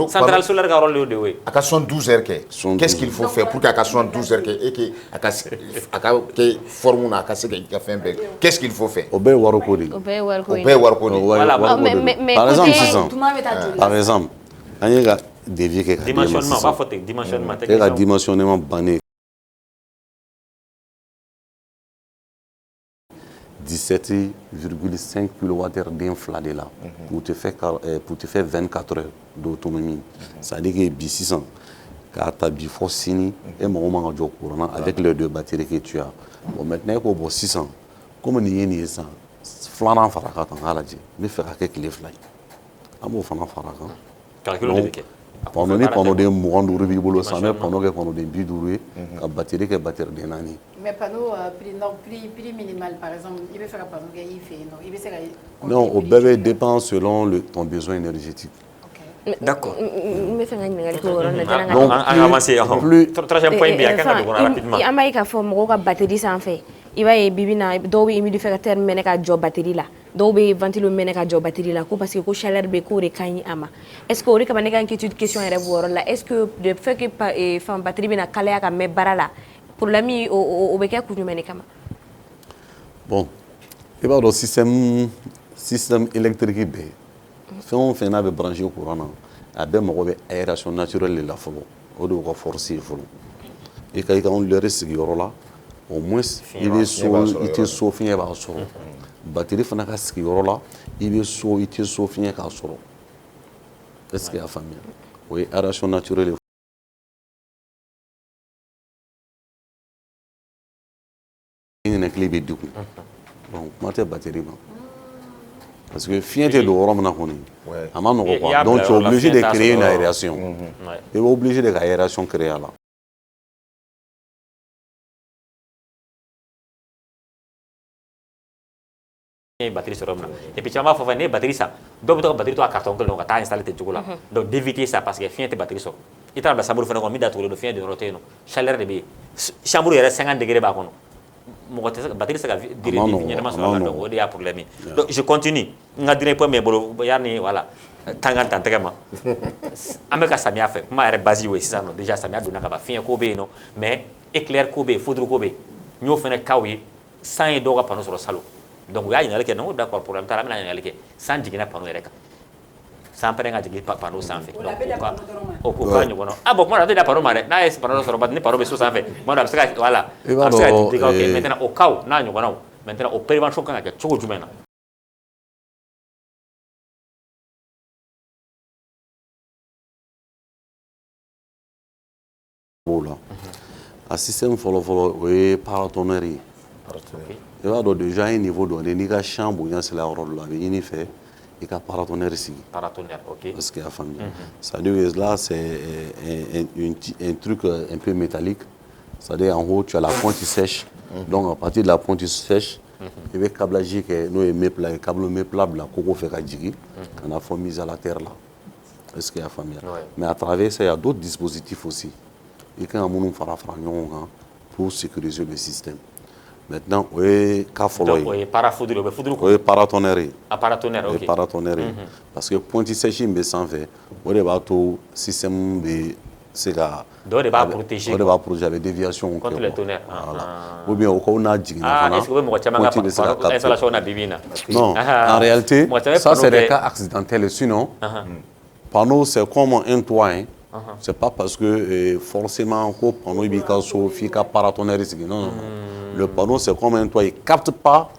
centrale solaire ka rôle de ye. a ka 72 heures kɛ. Qu'est-ce qu'il faut faire pour que a ka 72 heures kɛ et que a ka kɛ forme na a ka se ka i ka fɛn bɛɛ. Qu'est-ce qu'il faut faire? O bɛɛ ye wariko de ye. O bɛɛ ye wariko O ye. bɛɛ ye wariko de ye. Mais Par exemple sisan, tuma bɛ taa joli la? par exemple, an ye ka devis kɛ ka d'e ma dimensionnement sisan. b'a fɔ ten dimensionnement E ka dimensionnement bannen 17,5 kWh den fila de la pour te faire 24 heures d'autonomie. C'est-à-dire que bi sisan k'a ta bi fɔ sini e mago man ka jɔ courant na avec les deux batteries que tu as. Bon maintenant e k'o bɔ sisan comme nin ye nin ye sisan filanan fara ka kan k'a lajɛ n bɛ fɛ ka kɛ tile 2 ye an b'o fana fara kan. calcul de bɛ kɛ. Pendant ni panneau mugan duuru b'i bolo san bɛ panneau kɛ panneau den 50 ye ka batterie kɛ batterie den 4. Mais panneau prix minimal par exemple i bɛ fɛ ka panneau kɛ i fɛ yen nɔ i bɛ se ka. Non, au bébé dépend selon ton besoin énergétique. D'accord. N bɛ fɛ ka ɲininkali k'o yɔrɔ la jɛna Donc, an ka avancé troisième point bɛ yen a kan ka don kɔnɔ rapidement. An b'a ye k'a fɔ mɔgɔw ka batterie sanfɛ i b'a ye bibi na dɔw bɛ humidificateur mɛnɛ ka jɔ batterie la dɔw bɛ ventilo mɛnɛ ka jɔ batterie la ko parce que ko chaleur bɛ k'o de ka ɲi a ma est-ce que o de kama ne ka inquiétude question yɛrɛ b'o yɔrɔ la est-ce que le fait que batterie bɛna kalaya ka mɛn baara la problème o bɛ kɛ kun jumɛn de kama? Bon, i b'a dɔn système électrique bɛɛ fɛn o fɛn n'a bɛ branché courant na a bɛɛ mago bɛ aération naturelle de la fɔlɔ o de y'o ka force ye fɔlɔ i ka anwulɛri sigiyɔrɔ la au moins i bɛ so i tɛ so fiɲɛ b'a sɔrɔ batterie fana ka sigiyɔrɔ la i bɛ so i tɛ so fiɲɛ k'a sɔrɔ est-ce que i y'a faamuya o ye aération naturelle ye ɲinɛkili bɛ degun donc kuma tɛ batterie ma parce que fiɲɛ tɛ don yɔrɔ min na kɔni a ma nɔgɔ quoi donc tu es obligé de créer une aération i bɛ obligé de ka aération créer a la. batterie sɔrɔ min na et puis caman b'a fɔ fɛnɛ ne ye batterie san dɔw bɛ to ka batterie to a carton kelen kɔnɔ ka taa installer ten cogo la donc d'éviter ça parce que fiɲɛ tɛ batterie sɔrɔ i taara bila chambre fɛnɛ kɔnɔ min datugulen don fiɲɛ don yɔrɔ tɛ yen nɔ chaleur de bɛ yen chambre yɛrɛ 50 degré b'a kɔnɔ mɔgɔ tɛ se ka batterie tɛ se ka durée de vie ɲɛnama sɔrɔ a la donc o de y'a problème ye donc je continue n ka dernier point bɛ n bolo yanni voilà tan ka dan tɛgɛ ma an bɛ ka samiya fɛ kuma yɛrɛ base y'o ye sisan nɔ déjà samiya donna ka ban fiɲɛ ko bɛ yen nɔ mais éclair ko bɛ yen foudre ko bɛ yen n y'o fɛnɛ cas ye san ye dɔw ka panneau sɔrɔ salon donc u y'a ɲininkali kɛ ne ko d'accord problème t'a la an bɛna ɲininkali kɛ san jiginna panneau yɛrɛ kan san pɛrɛn ka jigin panneau sanfɛ donc o ka ɲɔgɔn na ah bon kuma na a tɛ da panneau ma dɛ n'a ye panneau sɔrɔ ni panneau bɛ so sanfɛ tuma dɔ a bɛ se ka voilà a bɛ se ka dégâts kɛ maintenant o cas n'a ɲɔgɔnnaw maintenant o prévention kan ka kɛ cogo jumɛn na. A système fɔlɔfɔlɔ o ye paratonnerre ye i b'a dɔn déjà an ye niveau dɔ de n'i ka champ bonya sera yɔrɔ dɔ la a bɛ ɲini fɛ i ka paratonnerre sigi. Paratonnerre, ok. Est-ce qu'il y a famille? C'est-à-dire que là c'est un truc un peu métallique. C'est-à-dire en haut tu as la pointe sèche. Donc à partir de la pointe sèche i bɛ câblage kɛ n'o ye mepla ye câble mepla bila koko fɛ ka jigin ka na fɔ mise à la terre là. Est-ce qu'il y a famille? Mais à travers ça il y a d'autres dispositifs aussi. I kan ka minnu fara ɲɔgɔn kan pour sécuriser le système. Maintenant o ye cas fɔlɔ ye. O ye parafoudre o bɛ foudre o ye paratonnerre ye. A paratonnerre, ok. O ye paratonnerre ye parce que pointe sèche in bɛ sanfɛ o de b'a to système bɛ se ka. Dɔ de b'a protéger. O de b'a protéger a bɛ déviation kɛ. Contre les tonnerres. Voilà. Ou bien o ko n'a jiginna fana. Est-ce que o bɛ mɔgɔ caman ka installation na bi bi in na. Non, en réalité ça c'est des cas accidentels sinon panneau c'est comme un toit hein. C'est pas parce que forcément ko panneau b'i ka so f'i ka paratonnerre sigi non non. Le panneau c'est comme un toit il capte pas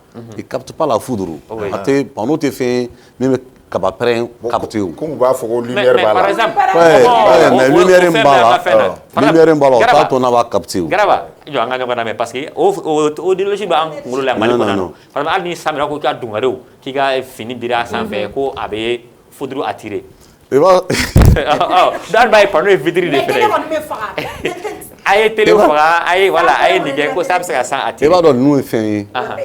la foudre. A tɛ panneau tɛ fɛn min bɛ kaba pɛrɛn capté o. Comme on va faire lumière Mais par là. exemple, Ouais, mais lumière in b'a la lumière in b'a la o t'a Garaba. to n'a b'a capté o. Garaba, jɔ an ka ɲɔgɔn lamɛn parce que o idéologie b'an kunkolo la Mali Non, non, kɔnɔ non. par exemple hali ni Samira ko k'i ka dungarew k'i ka fini biri a sanfɛ ko a bɛ foudre attirer. I b'a Dɔw b'a ye panneau ye vitre de Mais fɛnɛ télé ye. kɔni bɛ faga. A ye télé faga a ye voilà a ye nin kɛ ko ça bɛ se ka san i attirer. b'a dɔn ninnu ye fɛn ye Ahan.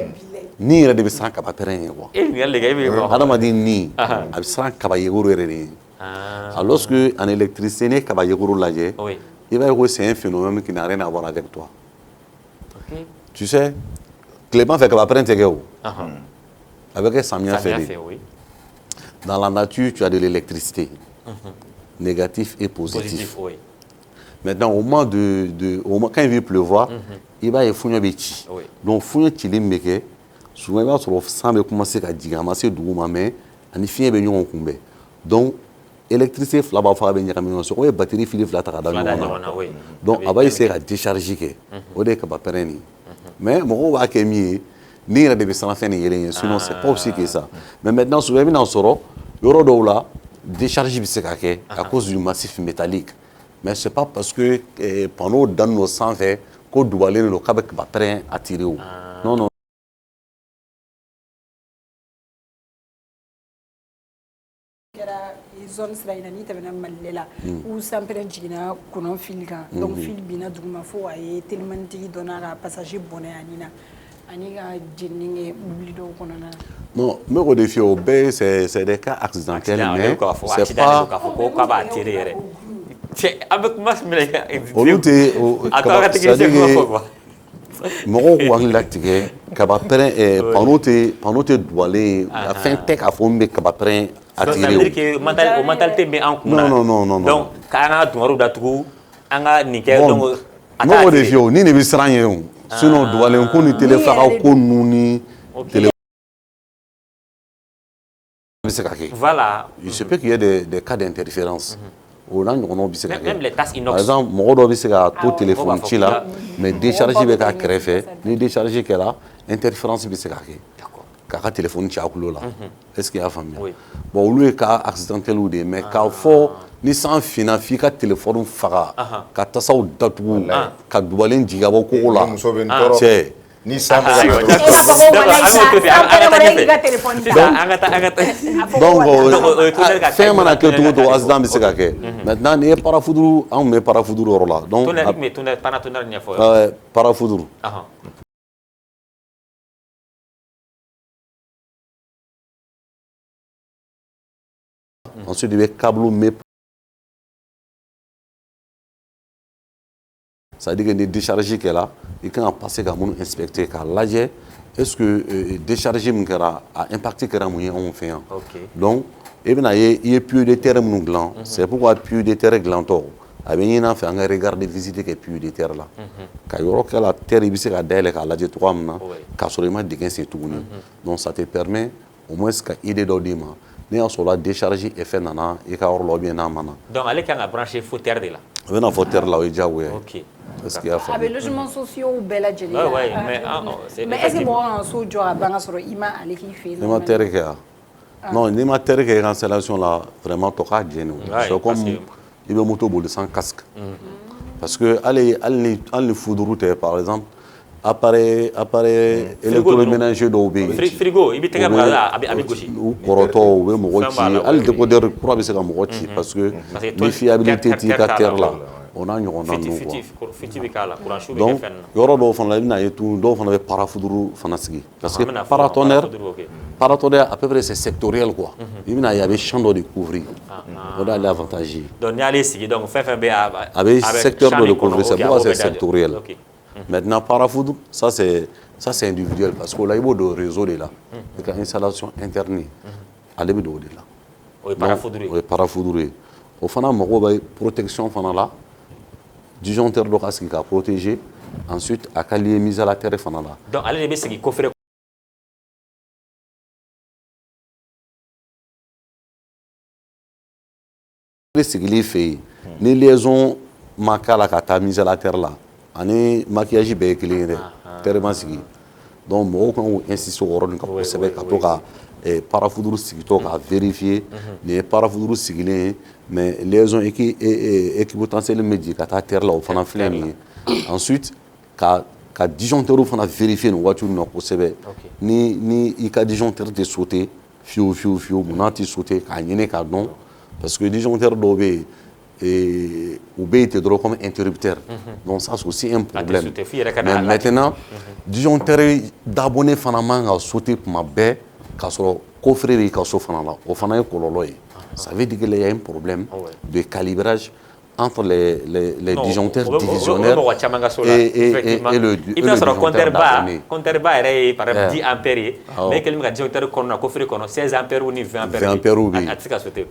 ni yɛrɛ de bɛ siran kaba pɛrɛn ye quoi. E ye ɲininkali de kɛ e bɛ yɔrɔ. adamaden ni Ahan. a bɛ siran kaba yegoro yɛrɛ de ye. Ah, Alors lorsque en électricité ne kaba yegoro lajɛ oui. i b'a ye ko c'est un phénomène qui n'a rien à voir avec toi. Ok. Tu sais tilema fɛ kaba pɛrɛn tɛ kɛ o Ahan. a bɛ kɛ samiya Ça fɛ vient de. fait, oui. Dans la nature tu as de l'électricité négatif et positif. Positif, oui. Maintenant au moment quand il veut pleuvoir i b'a ye fuɲɛ bɛ ci Oui. donc fuɲɛ cili min bɛ kɛ souvent i b'a sɔrɔ san bɛ commencer ka jigin a ma se dugu ma mais ani fiɲɛ bɛ ɲɔgɔn kunbɛn donc électricité fila b'a fɔ a bɛ ɲagami ɲɔgɔn fɛ o ye batterie fili fila ta ka da Fila da ɲɔgɔn ɲɔgɔn na, oui. donc a b'a essayer ka décharge kɛ o de ye kaba pɛrɛn nin ye mais mɔgɔw b'a kɛ min ye ni yɛrɛ de bɛ siran fɛn nin yelen ye sinon c'est pas aussi que ça mais maintenant souvent i bɛna sɔrɔ yɔrɔ dɔw la décharge bɛ se ka kɛ à cause du massif métallique mais c'est pas parce que panneau dannen don sanfɛ ko dubalen don k'a bɛ kaba pɛrɛn attirer o non non. Kɛra zone sira in na n'i tɛmɛna Malile la où sanpɛrɛn jiginna kɔnɔ fil kan donc fil binna duguma fo a ye telimanitigi dɔ n'a ka passager bɔnɛ a nin na ani ka jenini kɛ mobili dɔw kɔnɔna na. Non, mais au défi au B, c'est des cas accidentels, mais c'est pas pas. ko k'a b'a attirer yɛrɛ. Cɛ an bɛ kuma minɛ Olu tɛ a to a ka technicien kuma fɔ quoi. mɔgɔw k'u hakili latigɛ kaba pɛrɛn panneau tɛ duwalen ye a fɛn tɛ k'a fɔ min bɛ kaba pɛrɛn Donc ça attirer veut o. dire que o mentalité bɛ an kun na. Non, non, non, non. Donc k'an ka dungarew datugu an ka nin kɛ Bon, donc a n'o t'a de attirer. fiyɛ o ni de bɛ siran ye o sinon duwalen ko ni telefaga ko ninnu ni tele bɛ se ka kɛ. Voilà. Il se peut qu'il y ait des cas d'interférence. O n'a ɲɔgɔnnaw bɛ se ka kɛ. Même les tasses inox. Par exemple mɔgɔ dɔ bɛ se ka to téléphone ci la fɔ mais décharge bɛ k'a kɛrɛfɛ ni décharge kɛra interférence bɛ se ka kɛ D'accord. k'a ka téléphone ci a tulo la est-ce que i y'a faamuya Oui. bon olu ye cas accidentel de ye mais k'a fɔ ni san finna f'i ka téléphone faga ka tasaw datugu ka dubalen jigin ka bɔ kogo la Ni muso bɛ n tɔɔrɔ. cɛ Ni san bɛ Ah, ka oui, na. E b'a fɔ ko walayi sa sanpɛrɛn wɛrɛ y'i ka téléphone ta. Sisan an ka taa A fɔ ko donc walayi. o ye tunnel ka fɛn mana kɛ tunnel cogo o ka cogo kɛ. accident bɛ se ka kɛ maintenant ni ye parafouduru anw tun bɛ parafouduru yɔrɔ la donc Tunnel mais tunnel pana tunnel ɲɛfɔ. parafouduru Ahan. ensuite i bɛ câble mɛ c'est à dire que ni décharge kɛra i kan ka passer ka minnu inspecter k'a lajɛ est ce que décharge min kɛra a impact kɛra mun ye anw fɛ yan Ok. donc i bɛna ye i ye puits de terre minnu dilan c'est pourquoi puits de terre dilantɔ a bɛ ɲini an fɛ an ka regarder visiter kɛ puits de terre la ka yɔrɔ kɛ la terre i bɛ se ka dayɛlɛ k'a lajɛ cogoya min na Oui. k'a sɔrɔ i ma dingɛ sen tuguni donc ça te permet au moins ka idée dɔ d'i ma ni y'a sɔrɔ décharge effet nana i ka yɔrɔ la ou bien n'a ma na Donc ale kan ka brancher fauteuil de la. a bɛna fɔ terre la o ye diyagoya ye Ok. est-ce qu'il y'a A bɛ faamu logement sociaux bɛɛ lajɛlen Ouais, la. ouais, mais c'est Mais est ce que effectivement. mɔgɔ kan ka so jɔ ka ban ka sɔrɔ i ma ale k'i fɛ yen? n'i ma terre kɛ yan non n'i ma terre kɛ i ka installation la vraiment tɔ k'a jɛni o Ouais, c'est parce comme que- i bɛ moto boli sans casque parce que hali ni fouduru tɛ par exemple appareil électroménager dɔw bɛ yen Frigo i bɛ tɛgɛ maga la a bɛ gosi. u kɔrɔtɔ u bɛ mɔgɔ Fɛn ci b'a la, hali oui, décodeur kura bɛ se ka mɔgɔ ci parce que Parce que ni fiabilité t'i ka terre la terre o n'a ɲɔgɔnna ninnu quoi Fiti bɛ k'a la courant su bɛ kɛ donc fɛn na. yɔrɔ dɔw fana la i bɛna ye tun dɔw fana bɛ parafouduru fana sigi parce que An bɛna fɔ paratonnerre parafouduru, ok. paratonnerre à peu près c'est sectoriel quoi i bɛna ye a bɛ champ dɔ de couvrir o de y'ale avantage ye Donc ni y'ale sigi donc fɛn fɛn bɛ a bɛ secteur dɔ de couvrir c'est pourquoi c'est sectoriel. sectoriel Ok. maintenant parafoudre ça c'est individuel parce que o la i b'o don réseau de la i ka installation interne ale bɛ don o de la O ye parafouduru o ye. ye parafouduru ye o fana mago bɛ protection fana la disjoncteur dɔ ka sigi ka protéger ensuite a ka lié mise à la terre fana la Donc ale de bɛ sigi coffret bɛ sigili fɛ yen ni liaison ma k'a la ka taa mise à la terre la ani maquillage bɛɛ ye kelen ye dɛ terre ma sigi donc mɔgɔw kan k'u insister o yɔrɔnin kan kosɛbɛ ka to ka parafoudre sigitɔ k'a vérifier nin ye parafoudre sigilen ye mais liaison équipotentielle min bɛ jigin ka taa terre la o fana filɛ nin ye ensuite ka disjoncteur fana vérifier nin waati ninnu na kosɛbɛ ni i ka disjoncteur tɛ sauter fiyewu munna tɛ sauter k'a ɲini k'a dɔn parce que disjoncteur dɔw bɛ yen u bɛ yen ten dɔrɔn comme interrupteur donc ça c'est aussi un problème mais maintenant disjoncteur dabɔnen fana man ka sauter tuma bɛɛ k'a sɔrɔ coffret b'i ka so fana la o fana ye kɔlɔlɔ ye ça veut dire qu'il y a un problème de calibrage entre les disjoncteurs divisionnaires et le compteur bas yɛrɛ ye par exemple 10 ampères ye mais kelen bɛ ka disjoncteur kɔnɔ coffret kɔnɔ 16 ampères ou ni 20 ampères a tɛ se ka sauter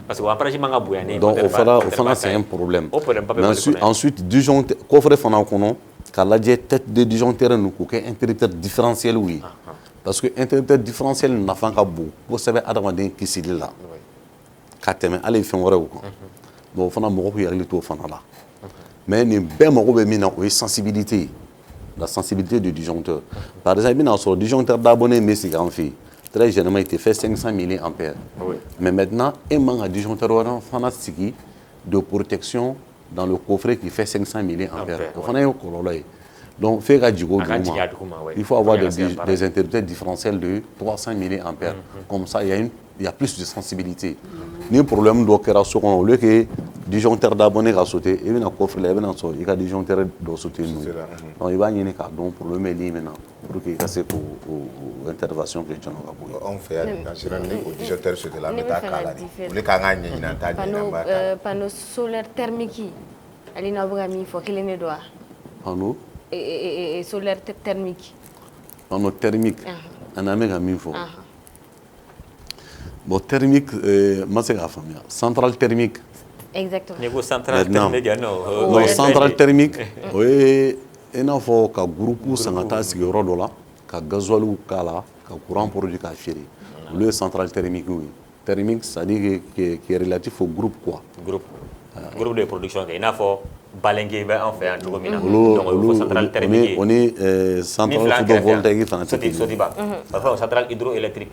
parce que o ampérage man ka bonya ni donc o fana c'est un problème ensuite disjoncteur coffret fana kɔnɔ k'a lajɛ tête de disjoncteur ninnu k'o kɛ interrupteur différentiel ye parce que interrupteur différentiel nafa ka bon kosɛbɛ adamaden kisili la ka tɛmɛ hali fɛn wɛrɛw kan donc o fana mɔgɔ k'u hakili to o fana la mais nin bɛɛ mago bɛ min na o ye sensibilité la sensibilité du disjoncteur par exemple i bɛna sɔrɔ disjoncteur dabɔnen bɛ sigi an fɛ yen très généralement il te fait 500 milliampères mais maintenant e man ka disjoncteur wɛrɛ fana sigi de protection dans le coffret qui fait 500 milliampères o fana ye kɔlɔlɔ ye donc f'e ka jigin o duguma il faut avoir des interrupteurs différentiels de 300 milliampères comme ça il y a plus de sensibilité ni problème dɔ kɛra so kɔnɔ au lieu que disjoncteur dabɔnen ka sauter i bɛna coffre la i bɛna sɔrɔ i ka disjoncteur dɔ sauter n'o ye donc i b'a ɲini k'a dɔn problème bɛ min na pour que i ka se k'o intervention kɛ jɔn ka bɔ yen. anw fɛ yan dans ce ni o disjoncteur sauter la an bɛ taa k'a la de olu k'an ka ɲɛɲini an t'a ɲɛɲini an b'a k'a la. panneau solaire thermique ale n'aw bɛ ka min fɔ kelen de don wa. panneau solaire thermique. panneau thermique an bɛ ka min fɔ. Bon, thermique, moi c'est la famille. Centrale thermique. Exactement. Niveau centrale thermique, non. Non, centrale thermique. Oui, il y a un groupe sangata siguro dola, ka gasoil kala, ka courant produit ka firi. Le centrale thermique oui. Thermique, ça dit qui est relatif au groupe quoi. Groupe de production il y a fo balengue ba en fait en jogomina. Donc il faut centrale thermique. On est centrale photovoltaïque fanatique. Sodiba. Parfois centrale hydroélectrique.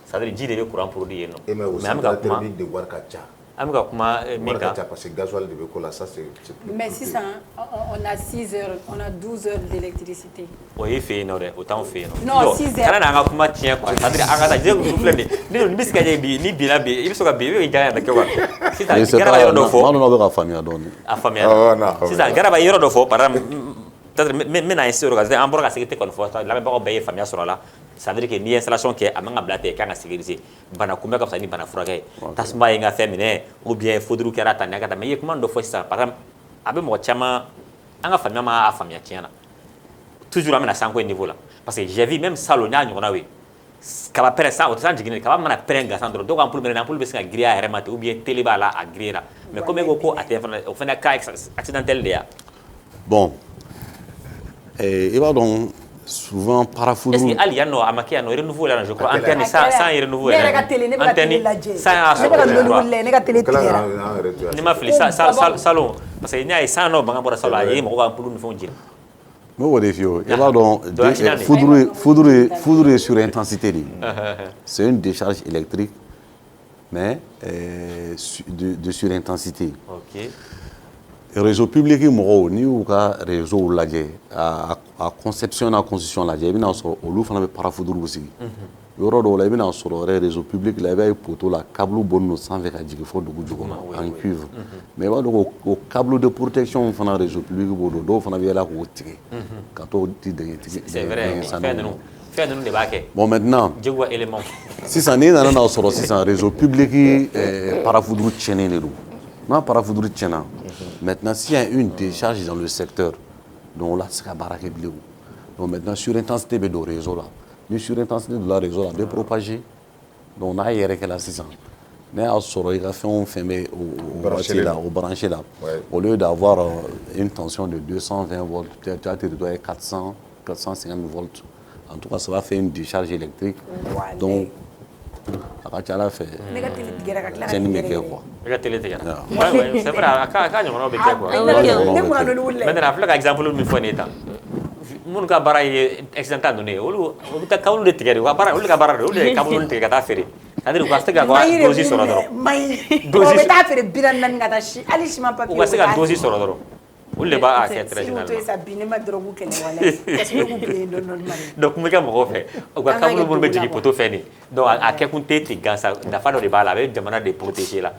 Ça veut dire ji de bɛ courant produit non mais au centrale thermique de wari ka ca an bɛ ka kuma min kan parce que gasoil de bɛ ko la ça c'est mais sisan on a 6 heures on a 12 heures d'électricité o ye fɛ yen nɔ dɛ o t'anw fɛ yen nɔ non 6 heures kana n'an ka kuma tiɲɛ quoi c'est à dire an ka taa jɛgɛ filɛ nin ye ni bɛ se ka ɲɛ bi ni binna bi i bɛ se ka bin i bɛ janya yɛrɛ kɛ quoi sisan Garaba yɔrɔ dɔ fɔ maa dɔ bɛ ka faamuya dɔɔni a faamuyara sisan Garaba yɔrɔ dɔ fɔ par exemple peut-être n bɛna insister o kan an bɔra ka sécurité kɔni fɔ lamɛnbagaw bɛɛ ye faamuya sɔrɔ a la ça veut dire que n'i ye installation kɛ a man ka bila ten k'an ka sécuriser bana kunbɛ ka fisa ni bana furakɛ ye tasuma ye n ka fɛn minɛ ou bien foudre kɛra tan nin ka tan mais i ye kuma dɔ fɔ sisan par exemple a bɛ mɔgɔ caman an ka faamuya ma a faamuya tiɲɛ na toujours an bɛna sanko niveau la parce que j'ai vu même salon n y'a ɲɔgɔnnaw ye kaba pɛrɛn san o tɛ san jiginni kaba mana pɛrɛn gansan dɔrɔn dɔw ka ampoule mɛnɛ ampoule bɛ se ka giriya a yɛrɛ ma ten ou bien télé b'a la a giriyera mais comme e ko ko a tɛ fana o fana cas accidentel de ya bon i b'a dɔn souvent parafoudre est-ce que hali yan nɔ a ma kɛ yan nɔ renouveau la je crois antenne sans renouveau ne yɛrɛ ka télé ne bɛ ka télé lajɛ sans y'a ne bɛ ka lolu lajɛ ne ka télé tigɛra ni ma fili salon parce que n'i y'a ye san nɔ mankan bɔra salon a ye mɔgɔw ka ampoule ni fɛnw jeni n b'o de f'i ye i b'a dɔn foudre ye sur intensité de ye c'est une décharge électrique mais de sur intensité. ok réseau public mɔgɔw n'i y'u ka réseau lajɛ a conception n'a construction lajɛ i bɛna sɔrɔ olu fana bɛ parafoudre sigi yɔrɔ dɔw la i bɛna sɔrɔ réseau public la i b'a ye poteau la câble bɔnnen don sanfɛ ka jigin fo dugu jukɔrɔ en cuivre mais i b'a dɔn o câble de protection fana réseau public b'o dɔn dɔw fana bɛ yɛlɛ k'o tigɛ ka t'o di dingɛtigi c'est vrai fɛn ninnu de b'a kɛ bon maintenant jɛgua élément sisan n'i nana n'a sɔrɔ sisan réseau public parafoudre tiɲɛnen de don n'a parafoudre tiɲɛna maintenant s'il y a une décharge dans le secteur donc là c'est ka baara kɛ bilen donc maintenant surintensité bɛ don réseau la ni surintensité donna réseau la a bɛ propager donc n'a yɛrɛ kɛla sisan ne y'a sɔrɔ i ka fɛn o fɛn bɛ o waati la o branché la au lieu d'avoir une tension de 220 volts peut-être tu as territoire 450 volts en tout cas ça va faire une décharge électrique donc a ka ca ala fɛ tiɲɛni bɛ kɛ quoi. I ka télé tigɛra c'est vrai a ka ɲɔgɔnnaw bɛ kɛ quoi. Maintenant a filɛ ka exemple min fɔ nin ye tan mun ka baara ye accidental ninnu ye olu u bɛ taa kabulu de tigɛ de ka baara olu ka baara de olu de ye kabulu tigɛ ka taa feere c'est-à-dire u ka se ka dosi sɔrɔ dɔrɔn dosi bɛ taa feere 40 ka taa si hali siman papier u ka se ka dosi sɔrɔ dɔrɔn olu de b'a kɛ très généralement to sa bi ne ma drogue kɛlɛ wala est-ce que vous bilen don mari donc kun bɛ kɛ mɔgɔw fɛ u ka kabulu minnu bɛ jigin poto fɛ nin donc a kɛ kun tɛ ten gansa nafa dɔ de b'a la a bɛ jamana de protéger la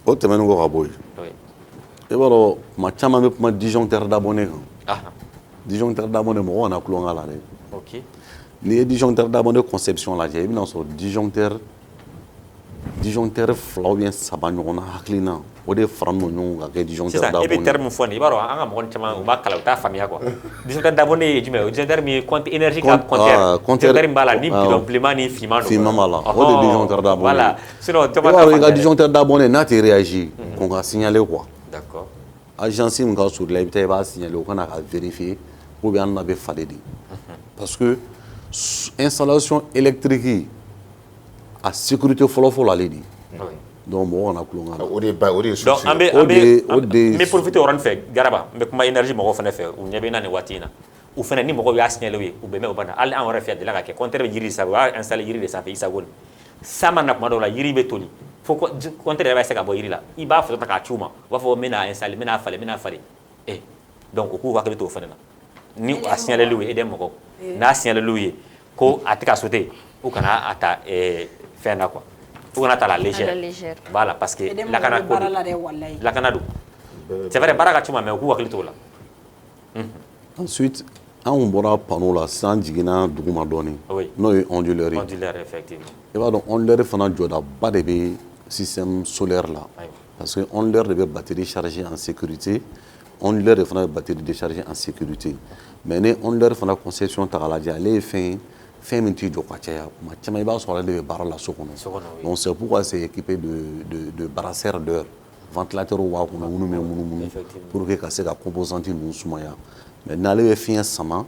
o tɛmɛnen kɔ ka bɔ yen i b'a dɔn kuma caman bɛ kuma disjoncteur d'abonné kan disjoncteur d'abonné mɔgɔw kana tulonkɛ la dɛ ok n'i ye disjoncteur d'abonné conception lajɛ i bɛna sɔrɔ disjoncteur 2 ou bien 3 ɲɔgɔnna hakilina o de fara ɲɔgɔn ɲɔgɔn ka kɛ disjoncteur sisan d'abonné i bɛ terme fɔ nin i b'a dɔn an ka mɔgɔ caman u b'a kalan u t'a faamuya quoi disjoncteur d'abonné ye jumɛn ye disjoncteur min ye compte énergie ka compteur disjoncteur min b'a la ni bidon bilenman ni finman don finman b'a la o de ye disjoncteur d'abonné voilà sinon i b'a dɔn i ka disjoncteur d'abonné n'a tɛ réagir kɔn ka signaler quoi d'accord agence min ka surun la i bɛ taa i b'a signaler o kana ka vérifier ou bien an na bɛ falen de parce que installation électrique a sécurité fɔlɔ-fɔlɔ ale de donc mɔgɔ kana tulonkɛ la o de ye donc an bɛ profiter o yɔrɔnin fɛ Garaba n bɛ kuma énergie mɔgɔw fana fɛ u ɲɛ bɛ na nin waati in na u fana ni mɔgɔw y'a signaler u ye u bɛ mɛn u bɛ na hali an yɛrɛ fɛ delila ka kɛ compteur bɛ yiri de sanfɛ u y'a installer yiri de sanfɛ Isagoni san mana tuma dɔw la yiri bɛ toli fo compteur yɛrɛ bɛ se ka bɔ yiri la i b'a photo ta k'a ci u ma u b'a fɔ n bɛna installer n bɛna falen donc u k'u hakili to o fana na ni a signaler u ye EDM mɔgɔw n'a signaler u ye ko a tɛ ka sauter u kana a ta fɛn na quoi u kana ta la légère voilà parce que lakana ko lakana don c'est vrai baara ka cuma mais u k'u hakili to o la ensuite an kun bɔra panneau la sisan jiginna duguma dɔɔnin n'o ye onduleur ye onduleur effectivement i b'a dɔn onduleur fana jɔdaba de bɛ système solaire la parce que onduleur de bɛ batterie charger en sécurité onduleur de fana bɛ batterie décharger en sécurité mais ni onduleur fana conception ta k'a lajɛ ale ye fɛn min t'i jɔ ka caya kuma caman i b'a sɔrɔ ale de bɛ baara la so kɔnɔ donc c'est pourquoi c'est équipé de brasseur d'air ventilateur b'a kɔnɔ minnu bɛ munumunu pour que ka se ka composante ninnu sumaya mais n'ale bɛ fiɲɛ sama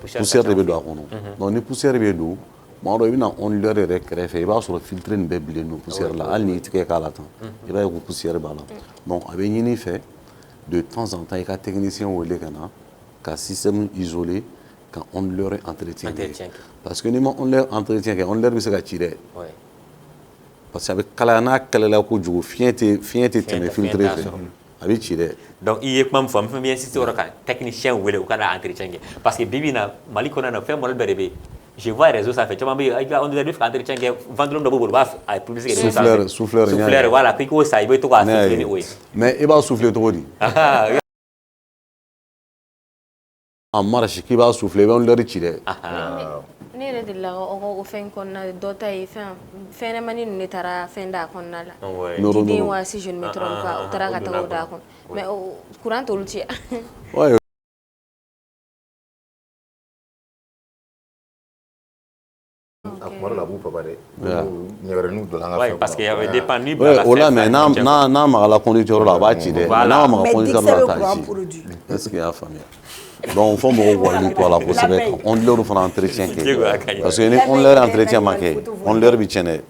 poussière de bɛ don a kɔnɔ donc ni poussière bɛ don tuma dɔ i bɛna onduleur yɛrɛ kɛrɛfɛ i b'a sɔrɔ filtre nin bɛɛ bilen don poussière la hali n'i tigɛ k'a la tan i b'a ye ko poussière b'a la donc a bɛ ɲini fɛ de temps en temps i ka technicien wele ka na ka système isolé ka onduleur entretien kɛ parce que n'i ma onduleur entretien kɛ onduleur bɛ se ka ci dɛ parce que a bɛ kalaya n'a kalayala kojugu fiɲɛ tɛ tɛmɛ filtre fɛ a bɛ ci dɛ donc i ye kuma min fɔ n fɛnɛ bɛ insister o yɔrɔ kan technicien wele u ka na entretien kɛ parce que bi na Mali kɔnɔ na fɛn modèle bɛɛ de bɛ yen je vois réseau sanfɛ caman bɛ yen i ka onduleur bɛ fɛ ka entretien kɛ ventilo dɔ b'u bolo u b'a a publicité kɛ sanfɛ souffleur voilà k'i k'o san i bɛ to k'a souffler ni o ye mais i b'a souffler cogo di en marche k'i b'a souffler i bɛ onduleur ci dɛ ne yɛrɛ delila o fɛn kɔnɔna dɔ ta ye fɛnɲɛnɛmanin ninnu de taara fɛn d'a kɔnɔna la diden wa si je ne me trompe pas u taara ka taga o d'a kɔnɔ mais courant t'olu ci parce que dépend ni o la mais n'a magala conducteur la a b'a ci dɛ n'a maga conducteur la t'a ci est-ce que i y'a faamuya donc fo mɔgɔw k'u hakili to a la kosɛbɛ ka onduleur fana entretien kɛ parce que ni onduleur entretien ma kɛ onduleur bɛ tiɲɛ dɛ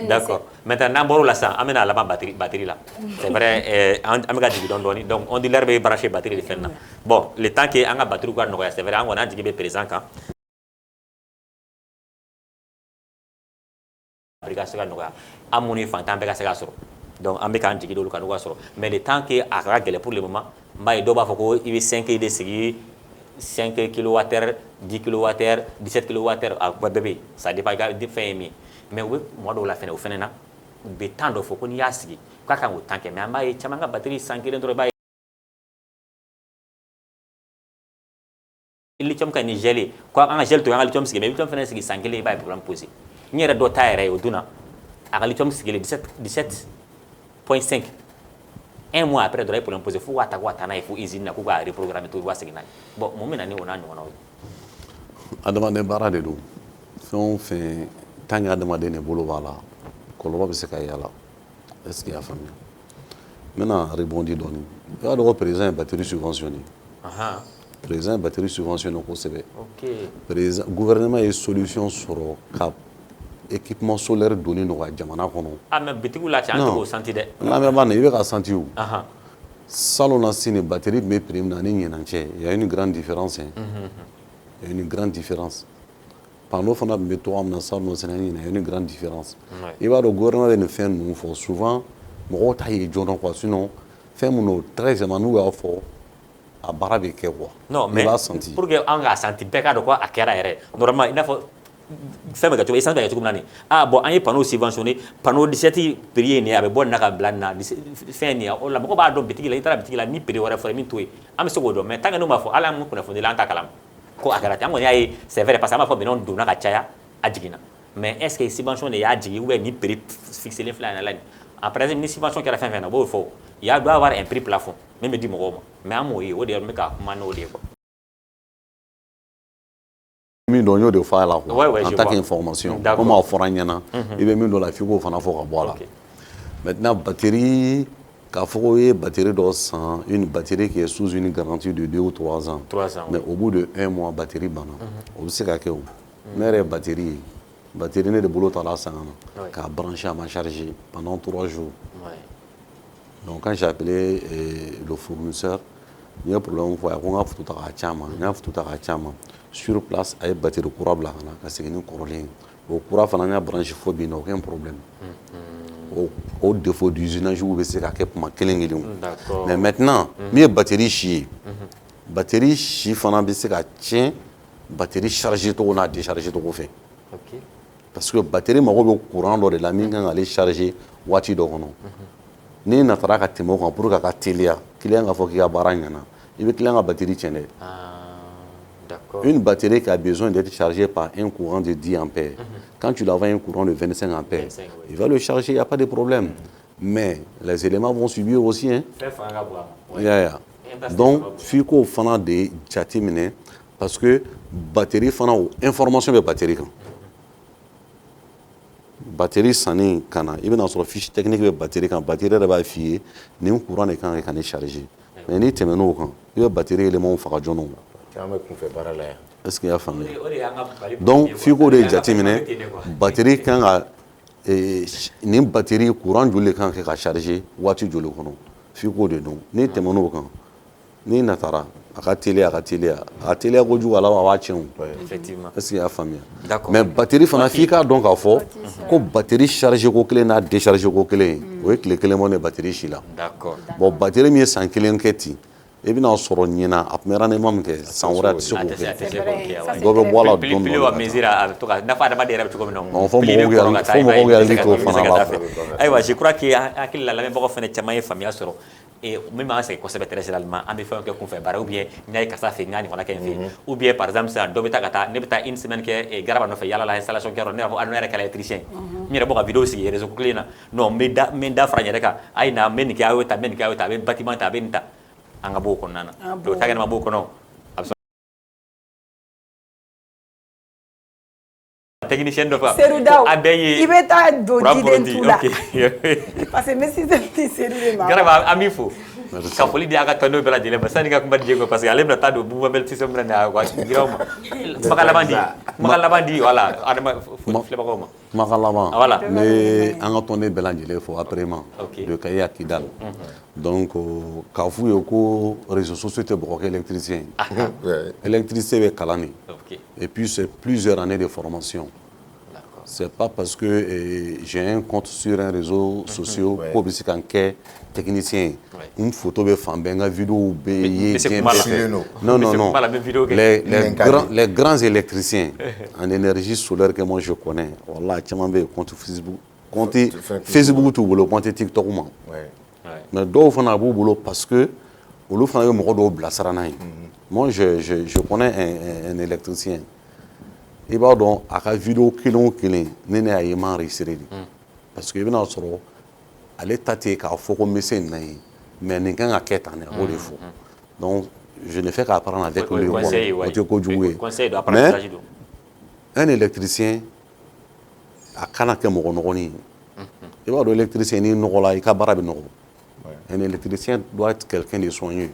d'accord maintenant n'an bɔr'o la sisan an bɛna laban batterie la c'est vrai an bɛ ka jigin dɔɔnin donc onduleur bɛ branché batterie de fɛn na bon le temps que an ka batterie ka nɔgɔya c'est vrai an kɔni an jigi bɛ présent kan ka se ka nɔgɔya an minnu ye fantan bɛɛ ka se ka sɔrɔ donc an bɛ k'an jigi d'olu kan n'u ka sɔrɔ mais le temps que a ka gɛlɛn pour le moment n b'a ye dɔw b'a fɔ ko i bɛ 5 de sigi 5 kilowattheure 10 kilowattheure 17 kilowattheure a bɛɛ bɛ yen ça dépend i ka fɛn ye min mais u bɛ tuma dɔw la fɛnɛ o fɛnɛ na u bɛ temps dɔ fɔ ko n'i y'a sigi k'a kan k'o temps kɛ mais an b'a ye caman ka batterie san kelen dɔrɔn i b'a ye lithium ka nin gel ko an ka gel to an ka lithium sigi mais lithium fɛnɛ sigi san kelen i b'a ye problème posé n yɛrɛ dɔ ta yɛrɛ ye o donna a ka lithium sigilen 17.5 un mois après dɔrɔn a ye problème posé fo k'a ta n'a ye fo usine na k'u k'a reprogrammer to i b'a segin n'a ye bon mun bɛ na ni o n'a ɲɔgɔnnaw ye adamaden baara de don fɛn o fɛn tant que adamaden de bolo b'a la kɔlɔlɔ bɛ se ka y'a la est ce que i y'a faamuya n bɛna rebondir dɔɔnin i b'a dɔn ko président ye batterie subventionné président batterie subventionné kosɛbɛ Ok. président gouvernement ye solution sɔrɔ ka équipement solaire donni nɔgɔya jamana kɔnɔ Ah, mais bitigiw la cɛ an Non. tɛ k'o santi dɛ. lamɛnbaa na i bɛ ka santi o Ahan. salon na sini batterie tun bɛ prix min na ni ɲinan cɛ il y a une grande différence hein. Il y a une grande différence panneau fana tun bɛ togoya min na salon na sini ɲinan il y a une grande différence Ouais. i b'a dɔn gouvernement bɛ nin fɛn ninnu fɔ souvent mɔgɔw t'a ye joona quoi sinon fɛn min don très aisément n'u y'a fɔ a baara bɛ kɛ quoi Non, i mais b'a senti pour que an k'a santi bɛɛ k'a dɔn ko a kɛra yɛrɛ normalement i n'a fɔ fɛn bɛ kɛ cogo essence bɛ kɛ cogo min na nin ah bon an ye panneau subventionné panneau 17 prix ye nin ye a bɛ bɔ nin na ka bila nin na fɛn nin ye o la mɔgɔ b'a dɔn bitigi la i taara bitigi la ni prix wɛrɛ fɔra min t'o ye an bɛ se k'o dɔn mais tant que n'u m'a fɔ hali an mun kunnafoni la an t'a kalama ko a kɛra ten an kɔni y'a ye c'est vrai parce que an b'a fɔ minɛnw donna ka caya a jiginna mais est ce que subvention de y'a jigin ou bien ni prix fixé filɛ nin la nin en principe ni subvention kɛra fɛn fɛn na o b'o fɔ il y a doit avoir un prix plafond min bɛ di mɔgɔw ma mais an m'o ye o de ye n bɛ ka kuma n'o de ye quoi. min dɔn n y'o de fɔ a la Ouais, ouais, quoi en je tant vois. qu'information D'accord. comme a fɔra n ɲɛna i bɛ min dɔn la f'i k'o fana fɔ ka bɔ a la Ok. maintenant batterie k'a fɔ ko i ye batterie dɔ san une batterie qui est sous une garantie de 2 ou 3 ans 3 ans, mais oui. au bout de 1 mois batterie banna o bɛ se ka kɛ o ne yɛrɛ ye batterie ye batterie ne de bolo tala san na Ouais. k'a brancher à ma charger pendant 3 jours Ouais. donc quand j'ai appelé le fournisseur n ye problème fɔ a ye ko n ka photo ta k'a ci a ma n y'a photo ta k'a ci a ma sur place a ye batterie kura bila ka na ka segin ni kɔrɔlen ye o kura fana n y'a branché fo bi na aucun problème o défaut d'usinage bɛ se ka kɛ kuma kelen kelen D'accord. mais maintenant min ye batterie si ye batterie si fana bɛ se ka tiɲɛ batterie chargé cogo n'a déchargé cogo fɛ Ok. parce que batterie mago bɛ courant dɔ de la min kan k'ale chargé waati dɔ kɔnɔ n'i natara ka tɛmɛ o kan pour que a ka teliya client k'a fɔ k'i ka baara ɲɛna i bɛ client ka batterie tiɲɛ dɛ Ah, d'accord. une batterie qui a besoin d'être chargée par un courant de 10 ampères quand tu l'envoies un courant de 25 ampères 25, oui. il va le charger il n'y a pas de problème mais les éléments vont subir aussi hein. Fɛn fanga ka bon a ma. Ouais. Yeah. Donc f'i k'o fana de jateminɛ parce que batterie fana o information bɛ batterie kan batterie sanni ka na i bɛna sɔrɔ fiche technique bɛ batterie kan batterie yɛrɛ b'a f'i ye nin courant de kan ka ne charger mais n'i tɛmɛn'o kan i bɛ batterie éléments faga joona o caman bɛ kunfɛ baara la yan est-ce que i y'a faamuya O de y'an ka Mali donc premier, f'i quoi. k'o de O y'an ka jateminɛ Mali ten de, quoi. batterie kan ka nin batterie courant joli de kan ka kɛ ka charger waati joli kɔnɔ f'i k'o de dɔn n'i tɛmɛn'o kan n'i natara a ka teliya kojugu a laban a b'a tiɲɛ o Effectivement. est ce que i y'a faamuya D'accord. mais batterie fana f'i k'a dɔn k'a fɔ ko batterie chargé ko kelen n'a déchargé ko kelen o ye tile kelen bɔ ne batterie si la D'accord. bon batterie min ye san kelen kɛ ten i bɛna sɔrɔ ɲina a tun bɛ rendement min kɛ san wɛrɛ a tɛ se A k'o tɛ se a kɛ tɛ se C'est k'o vrai, kɛ ça, wa. c'est dɔ bɛ bɔ a la Pili dɔɔni pili wa dɔɔni mesure a bɛ to ka nafa adamaden yɛrɛ bɛ cogo min na. fo Pili mɔgɔw bɛ k'u kɔrɔ ka taa, fo i b'a ye mɔgɔw k'u hakili i bɛ se ka- to o i bɛ se fana ka la taa quoi. fɛ. Ayiwa je crois que an hakili la lamɛnbagaw fana caman ye faamuya sɔrɔ min b'an sɛgɛn kosɛbɛ très généralement an bɛ fɛnw kɛ kunfɛ baara ou bien n y'a ye karisa fɛ n y'a ɲɔgɔnna kɛ n fɛ ou bien par exemple sisan dɔ bɛ taa ka taa ne bɛ taa une semaine kɛ garaba nɔfɛ yala la installation kɛyɔrɔ ne b'a fɔ ne yɛrɛ kɛra électricien n yɛrɛ bɔ ka video sigi réseau ko kelen na non n bɛ da fara n yɛrɛ kan a ye na n bɛ nin kɛ a y'o ta n bɛ nin kɛ a y'o ta a bɛ bâtiment ta a bɛ nin ta an ka bɔ o kɔnɔna na o ta kɛnɛ ma b'o kɔnɔ a bɛ sɔn technicien dɔ fɔ Seydou Daw a bɛɛ ye i bɛ taa don courant jiden produit, tu la ok. parce que n bɛ système ti Seydou de ma Garaba an b'i fo ka foli di a ka tɔndenw bɛɛ lajɛlen ma sanni ka kuma di Diego parce que ale bɛna taa don mouvement système bɛna na wa diraw ma kumakan laban di voilà adama filɛbagaw ma kumakan laban Voilà. n bɛ an ka tɔnden bɛɛ lajɛlen fo après-ma Ok. de Kayi à Kidal donc k'a f'u ye ko réseaux sociaux tɛ bɔgɔ kɛ électricien ye Ouais. électricien bɛ kalan de ok et puis c'est plusieurs années de formation d'accord c'est pas parce que j'ai un compte sur un réseau social Ouais. k'o bɛ se ka n kɛ technicien ye Ouais. n photo bɛ fan bɛɛ n ka vidéo bɛ ye Mr. diɲɛ Kumala. bɛɛ fɛ Non. non non Mr. non Kumala bɛ vidéo kɛ. les grands électriciens en énergie solaire que moi je connais voilà caman bɛ yen compte Facebook t'u bolo compte TikTok ma Ouais. mais dɔw fana b'u bolo parce que olu fana bɛ mɔgɔ dɔw bilasira n'a ye moi je connais un électricien i b'a dɔn a ka vidéo kelen o kelen ne ne y'a ye n m'a enregistré de parce que i bɛna sɔrɔ ale ta tɛ k'a fɔ ko n bɛ se nin na ye mais nin kan ka kɛ tan de a b'o de fɔ donc je ne fais qu'apprendre avec lui quoi conseil o tɛ kojugu ye conseil do mais apprentissage do un électricien a kana kɛ mɔgɔ nɔgɔnin ye i b'a dɔn électricien n'i nɔgɔla i ka baara bɛ nɔgɔ un électricien doit être quelqu'un de soigneux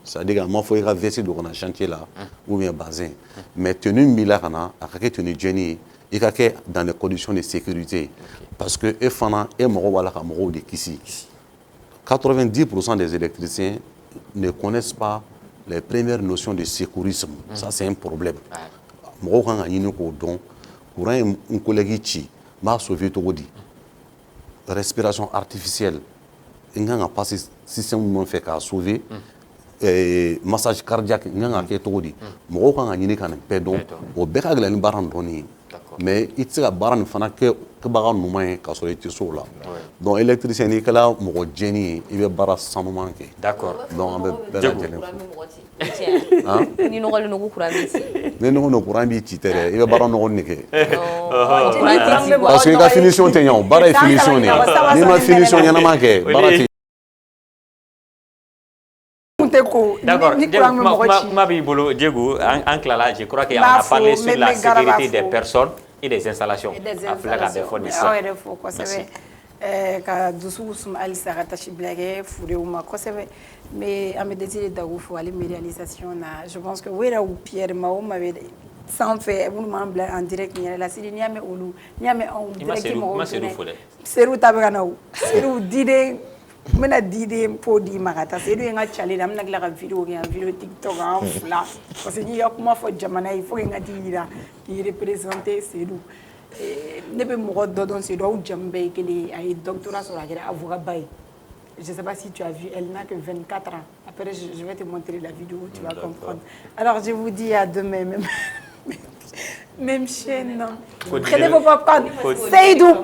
c'est-à-dire qu'à moi, il faut que vestir dans un chantier là, ou bien bassin. Mais tenue milagana, à quelle tenue Jenny, il y a dans des conditions de sécurité. Parce que et fana et moro wala ka moro de kisi. 90% des électriciens ne connaissent pas les premières notions de sécurisme. Ça, c'est un problème. Moro kan ga yini ko don, courant un collègue ci, m'a sauvé tout dit. Respiration artificielle. Il y a un système qui fait qu'à sauver. Massage cardiaque, il y a un kétodi. Moro kan ga yini kan pédon, au beka glen barandoni. Mais il y a des gens qui ont des gens donc l'électricien il y a des génie il y a des gens d'accord donc ni nɔgɔ le nugu kura bɛ ci ne no courant bi ci tere il y a des gens parce que la finition tɛ ɲɛ baara ye finition de ni ma finition ɲɛnama kɛ baara tɛ d'accord kuma b'i bolo Diego en tilala je crois qu'on a parlé sur la sécurité des personnes et des installations a filɛ ka bɛɛ fɔ nin sisan aw yɛrɛ fo kosɛbɛ ka dusu suma halisa ka tasi bila kɛ furew ma kosɛbɛ mais an bɛ Desire Dagu fo ale réalisation na je pense que o yɛrɛ Pierre ma o ma bɛ sanfɛ minnu m'an bila en direct yɛrɛ la Sidi n'i y'a mɛn olu n'i y'a mɛn anw direct mɔgɔw fɛnɛ Seru ta bɛ ka na o Seru diden n bɛna diden po di ma ka taa Seru ye n ka cale la n bɛna tila ka video kɛ yan video TikTok an fila parce que n'i ka kuma fɔ jamana ye il faut que n ka t'i yira k'i représenter Seru ne bɛ mɔgɔ dɔ dɔn Seru aw jamu bɛɛ ye kelen ye a ye doctorat sɔrɔ a kɛra avocat ba ye je sais pas si tu as vu elle n'a que 24 ans après je vais te montrer la vidéo tu vas comprendre alors je vous dis à demain même chaîne non prenez vos popcorn Seydou